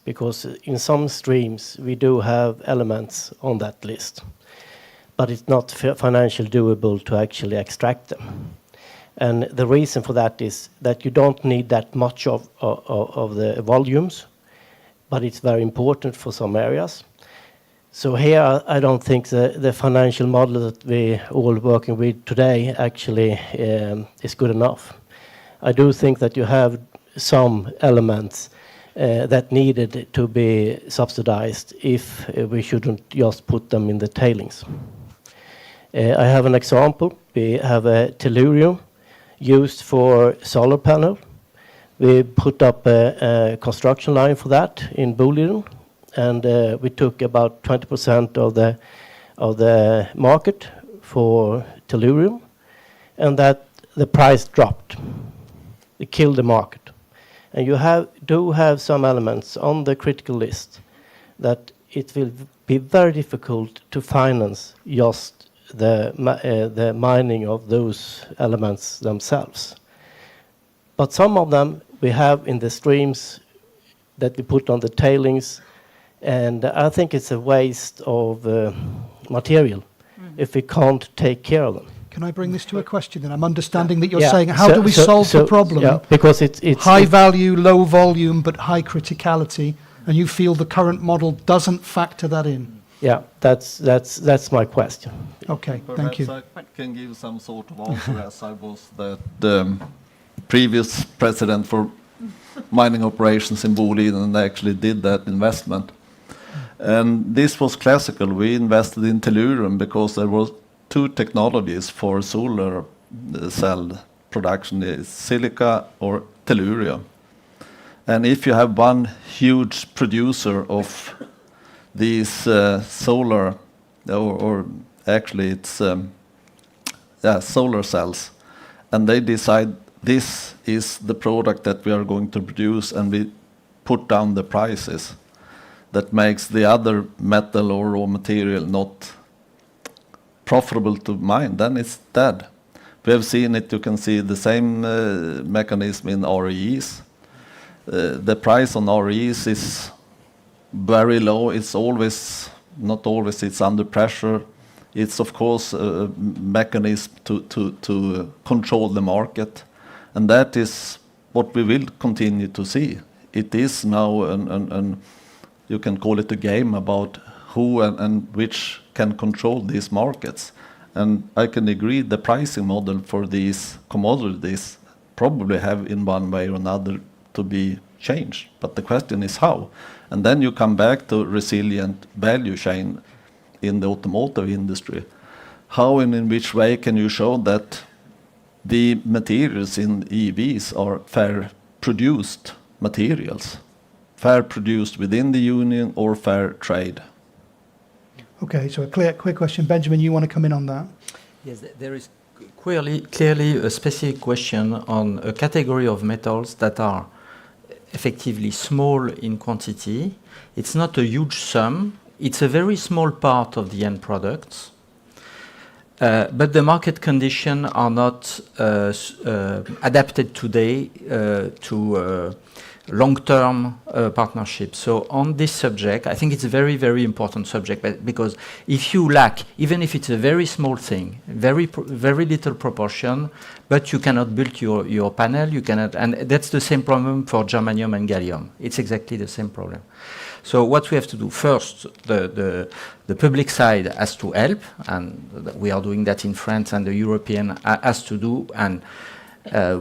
because in some streams we do have elements on that list, but it's not financially doable to actually extract them. And the reason for that is that you don't need that much of the volumes, but it's very important for some areas. So here, I don't think the financial model that we all working with today actually is good enough. I do think that you have some elements that needed to be subsidized if we shouldn't just put them in the tailings. I have an example. We have a tellurium used for solar panel. We put up a construction line for that in Boliden. And we took about 20% of the market for tellurium, and that the price dropped. It killed the market. And you do have some elements on the critical list that it will be very difficult to finance just the mining of those elements themselves. But some of them we have in the streams that we put on the tailings. And I think it's a waste of material if we can't take care of them. Can I bring this to a question? And I'm understanding that you're saying, how do we solve the problem? Yeah, because it's high value, low volume, but high criticality, and you feel the current model doesn't factor that in. Yeah, that's my question. Okay, thank you. Perhaps I can give some sort of answer as I was the previous president for mining operations in Boliden and actually did that investment. And this was classical. We invested in tellurium because there was two technologies for solar cell production, is silica or tellurium. And if you have one huge producer of these solar, or actually it's solar cells, and they decide this is the product that we are going to produce, and we put down the prices, that makes the other metal or raw material not profitable to mine, then it's dead. We have seen it, you can see the same mechanism in REEs. The price on REEs is very low. It's always, not always, it's under pressure. It's of course a mechanism to control the market. And that is what we will continue to see. It is now an you can call it a game about who and which can control these markets. And I can agree the pricing model for these commodities probably have in one way or another to be changed. But the question is how. And then you come back to resilient value chain in the automotive industry. how and in which way can you show that the materials in EVs are fair produced materials, fair produced within the union or fair trade? Okay, so a clear question. Benjamin, you want to come in on that? Yes, there is clearly a specific question on a category of metals that are effectively small in quantity. It's not a huge sum. It's a very small part of the end products. But the market conditions are not adapted today to long-term partnerships. So on this subject, I think it's a very, very important subject, because if you lack, even if it's a very small thing, very little proportion, but you cannot build your panel, you cannot, and that's the same problem for germanium and gallium. It's exactly the same problem. So what we have to do first, the public side has to help, and we are doing that in France, and the European has to do, and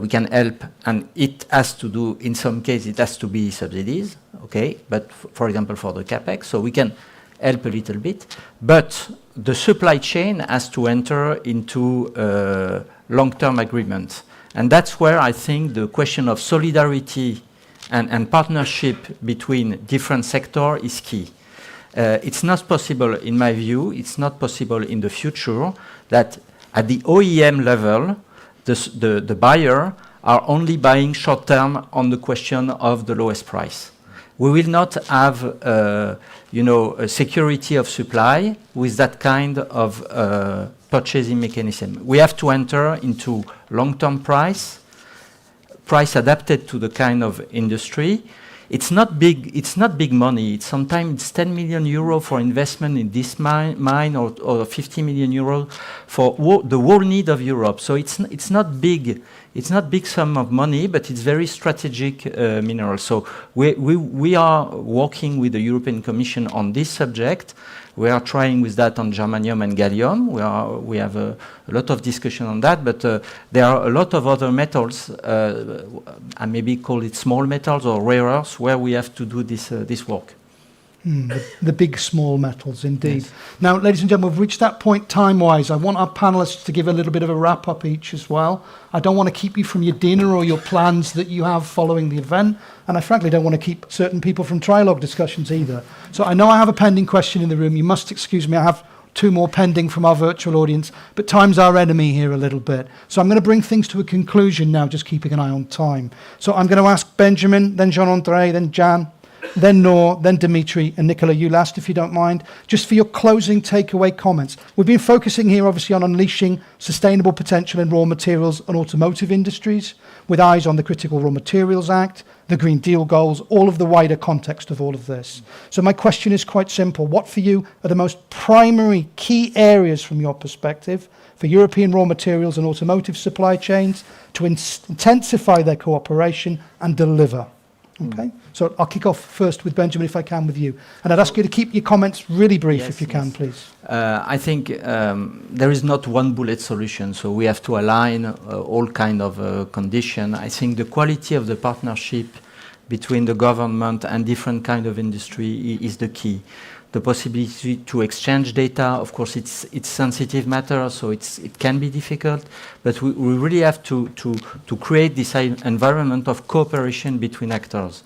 we can help, and it has to do, in some cases, it has to be subsidies, okay? But for example, for the capex, so we can help a little bit, but the supply chain has to enter into long-term agreement. And that's where I think the question of solidarity and partnership between different sectors is key. It's not possible, in my view, it's not possible in the future that at the OEM level, the buyer are only buying short-term on the question of the lowest price. We will not have, a security of supply with that kind of purchasing mechanism. We have to enter into long-term price adapted to the kind of industry. It's not big money. It's sometimes 10 million euro for investment in this mine or 50 million euro for the whole need of Europe. So it's not big. It's not big sum of money, but it's very strategic mineral. So we are working with the European Commission on this subject. We are trying with that on germanium and gallium. We have a lot of discussion on that, but there are a lot of other metals, I maybe call it small metals or rare earths, where we have to do this work. The big small metals, indeed. Yes. Now, ladies and gentlemen, we've reached that point time-wise. I want our panelists to give a little bit of a wrap-up each as well. I don't want to keep you from your dinner or your plans that you have following the event, and I frankly don't want to keep certain people from trilogue discussions either. So I know I have a pending question in the room. You must excuse me. I have 2 more pending from our virtual audience, but time's our enemy here a little bit. So I'm going to bring things to a conclusion now, just keeping an eye on time. So I'm going to ask Benjamin, then Jean-André, then Jan, then Noor, then Dimitri, and Nicola, you last, if you don't mind, just for your closing takeaway comments. We've been focusing here, obviously, on unleashing sustainable potential in raw materials and automotive industries, with eyes on the Critical Raw Materials Act, the Green Deal goals, all of the wider context of all of this. So my question is quite simple. What for you are the most primary key areas from your perspective for European raw materials and automotive supply chains to intensify their cooperation and deliver? Okay, so I'll kick off first with Benjamin, if I can, with you. And I'd ask you to keep your comments really brief, if you can, please. I think there is not one bullet solution, so we have to align all kind of conditions. I think the quality of the partnership between the government and different kind of industry is the key. The possibility to exchange data, of course, it's sensitive matter, so it can be difficult, but we really have to create this environment of cooperation between actors.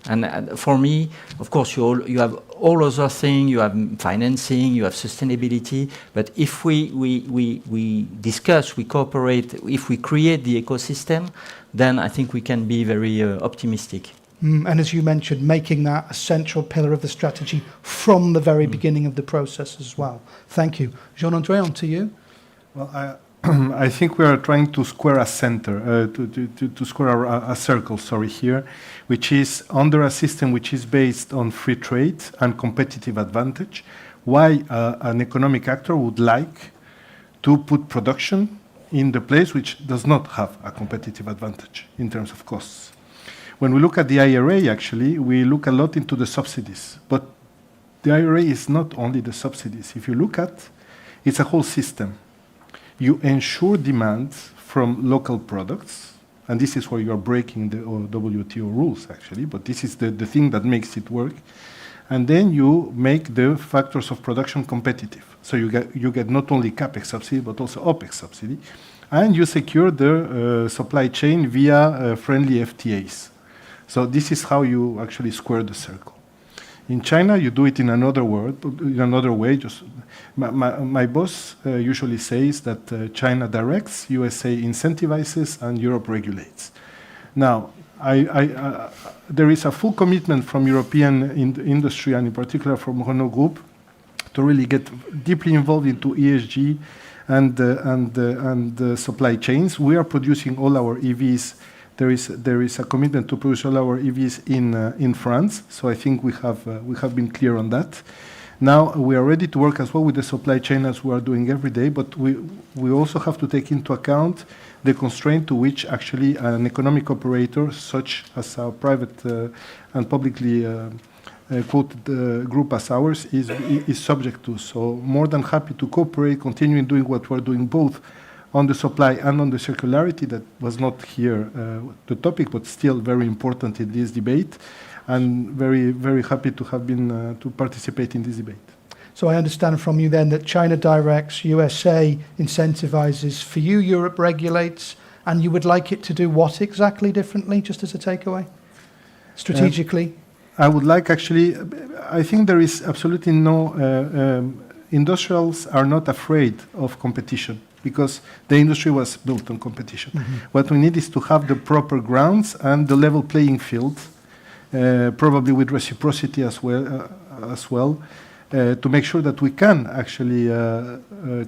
And for me, of course, you have all other things, you have financing, you have sustainability, but if we discuss, we cooperate, if we create the ecosystem, then I think we can be very optimistic. And as you mentioned, making that a central pillar of the strategy from the very beginning of the process as well. Thank you. Jean-André, on to you. Well, I think we are trying to square a center, to square a circle, here, which is under a system which is based on free trade and competitive advantage. Why an economic actor would like to put production in the place which does not have a competitive advantage in terms of costs. When we look at the IRA, actually, we look a lot into the subsidies. But the IRA is not only the subsidies. If you look at, it's a whole system. You ensure demand from local products, and this is where you are breaking the WTO rules, actually, but this is the thing that makes it work. and then you make the factors of production competitive. So you get not only CapEx subsidy, but also OpEx subsidy, and you secure the supply chain via friendly FTAs. So this is how you actually square the circle. In China, you do it in another way. Just my boss usually says that China directs, USA incentivizes, and Europe regulates. Now, there is a full commitment from European industry, and in particular from Renault Group, to really get deeply involved into ESG and supply chains. We are producing all our EVs. There is a commitment to produce all our EVs in France. So I think we have been clear on that. Now we are ready to work as well with the supply chain as we are doing every day. But we also have to take into account the constraint to which actually an economic operator, such as our private and publicly quoted group as ours, is subject to. So more than happy to cooperate, continuing doing what we're doing both on the supply and on the circularity. That was not here the topic, but still very important in this debate, and very, very happy to have been to participate in this debate. So I understand from you then that China directs, USA incentivizes, for you Europe regulates, and you would like it to do what exactly differently, just as a takeaway, strategically? I would like actually, I think there is absolutely no, industrials are not afraid of competition, because the industry was built on competition. Mm-hmm. What we need is to have the proper grounds and the level playing field, probably with reciprocity as well, to make sure that we can actually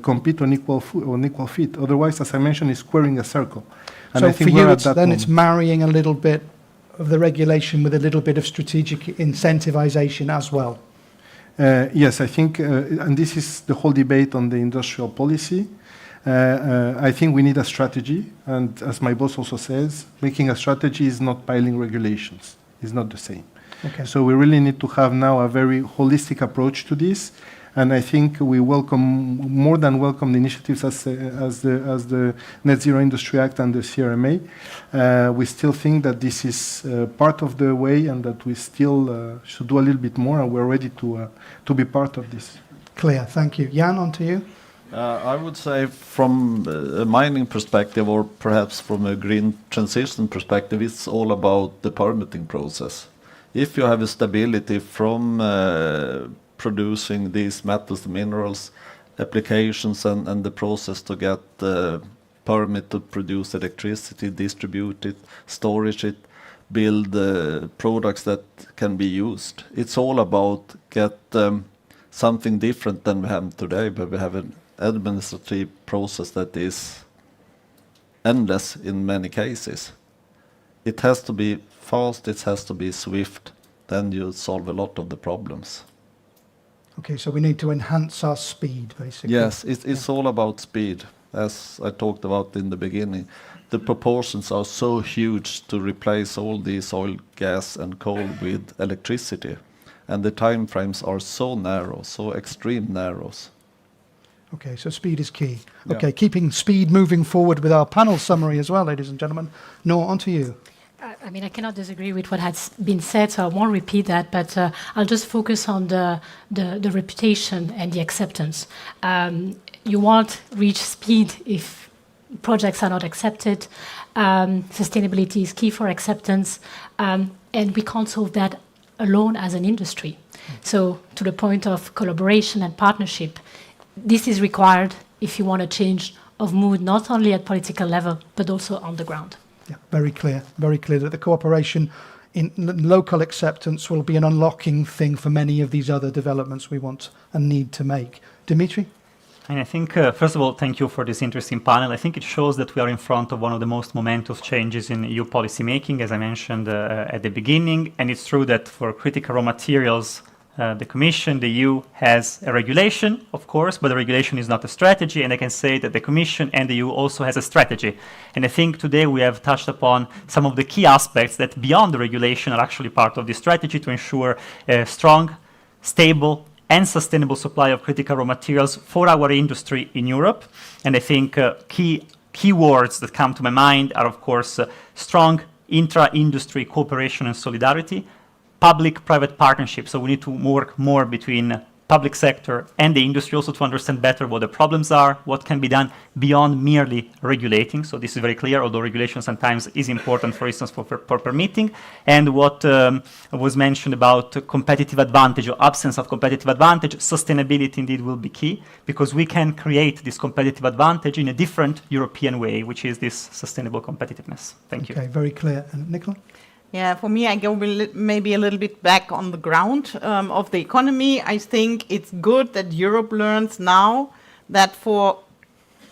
compete on equal feet. Otherwise, as I mentioned, it's squaring a circle. And so I think for you, it's marrying a little bit of the regulation with a little bit of strategic incentivization as well. Yes, I think, and this is the whole debate on the industrial policy. I think we need a strategy, and as my boss also says, making a strategy is not piling regulations. It's not the same. Okay. So we really need to have now a very holistic approach to this, and I think we more than welcome the initiatives as the Net Zero Industry Act and the CRMA. We still think that this is part of the way, and that we still should do a little bit more, and we're ready to be part of this. Clear, thank you. Jan, on to you. I would say from a mining perspective, or perhaps from a green transition perspective, it's all about the permitting process. If you have a stability from producing these metals, minerals, applications, and the process to get the permit to produce electricity, distribute it, storage it, build products that can be used. It's all about get something different than we have today, but we have an administrative process that is endless in many cases. It has to be fast, it has to be swift, then you solve a lot of the problems. Okay, so we need to enhance our speed, basically. Yes, it's all about speed, as I talked about in the beginning. The proportions are so huge to replace all these oil, gas and coal with electricity. And the time frames are so narrow, so extreme narrow. Okay, so speed is key. Yeah. Okay, keeping speed moving forward with our panel summary as well, ladies and gentlemen. Noor, on to you. I mean, I cannot disagree with what has been said, so I won't repeat that, but I'll just focus on the reputation and the acceptance. You won't reach speed if projects are not accepted. Sustainability is key for acceptance, and we can't solve that alone as an industry. So to the point of collaboration and partnership, this is required if you want a change of mood, not only at political level, but also on the ground. Yeah, very clear that the cooperation in local acceptance will be an unlocking thing for many of these other developments we want and need to make. Dimitri? And I think, first of all, thank you for this interesting panel. I think it shows that we are in front of one of the most momentous changes in EU policy making, as I mentioned at the beginning. And it's true that for critical raw materials, the Commission, the EU, has a regulation, of course, but the regulation is not a strategy. And I can say that the Commission and the EU also has a strategy. And I think today we have touched upon some of the key aspects that beyond the regulation are actually part of the strategy to ensure a strong, stable, and sustainable supply of critical raw materials for our industry in Europe. And I think key words that come to my mind are, of course, strong intra-industry cooperation and solidarity, public-private partnership. So we need to work more between public sector and the industry also to understand better what the problems are, what can be done beyond merely regulating. So this is very clear, although regulation sometimes is important, for instance, for permitting. And what was mentioned about competitive advantage or absence of competitive advantage, sustainability indeed will be key, because we can create this competitive advantage in a different European way, which is this sustainable competitiveness. Thank you. Okay, very clear. And Nicola? Yeah, for me, I go maybe a little bit back on the ground of the economy. I think it's good that Europe learns now that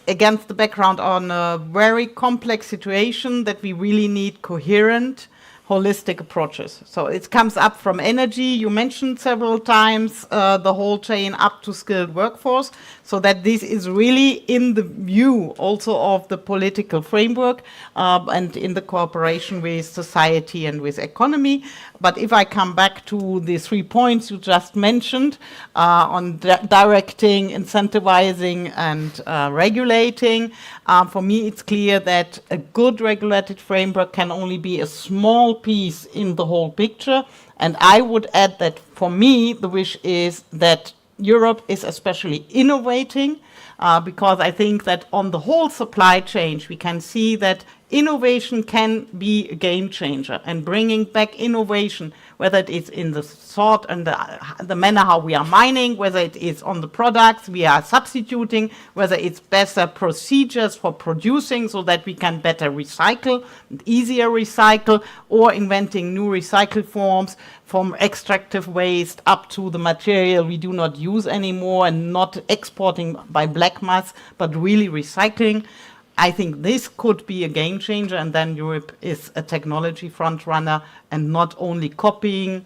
against the background on a very complex situation, that we really need coherent, holistic approaches. So it comes up from energy. You mentioned several times the whole chain up to skilled workforce, so that this is really in the view also of the political framework and in the cooperation with society and with economy. But if I come back to the 3 points you just mentioned on directing, incentivizing, and regulating, for me it's clear that a good regulated framework can only be a small piece in the whole picture. And I would add that for me the wish is that Europe is especially innovating, because I think that on the whole supply chain we can see that innovation can be a game changer, and bringing back innovation, whether it is in the sort and the manner how we are mining, whether it is on the products we are substituting, whether it's better procedures for producing so that we can better recycle, easier recycle, or inventing new recycle forms from extractive waste up to the material we do not use anymore, and not exporting by black mass, but really recycling. I think this could be a game changer, and then Europe is a technology front runner and not only copying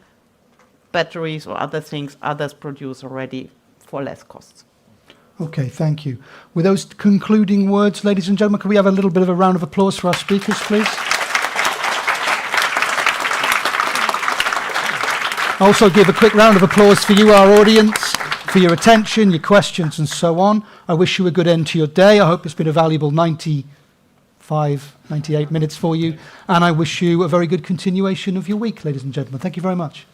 batteries or other things others produce already for less costs. Okay, thank you. With those concluding words, ladies and gentlemen, can we have a little bit of a round of applause for our speakers, please? Also give a quick round of applause for you, our audience, for your attention, your questions, and so on. I wish you a good end to your day. I hope it's been a valuable 95, 98 minutes for you. And I wish you a very good continuation of your week, ladies and gentlemen. Thank you very much.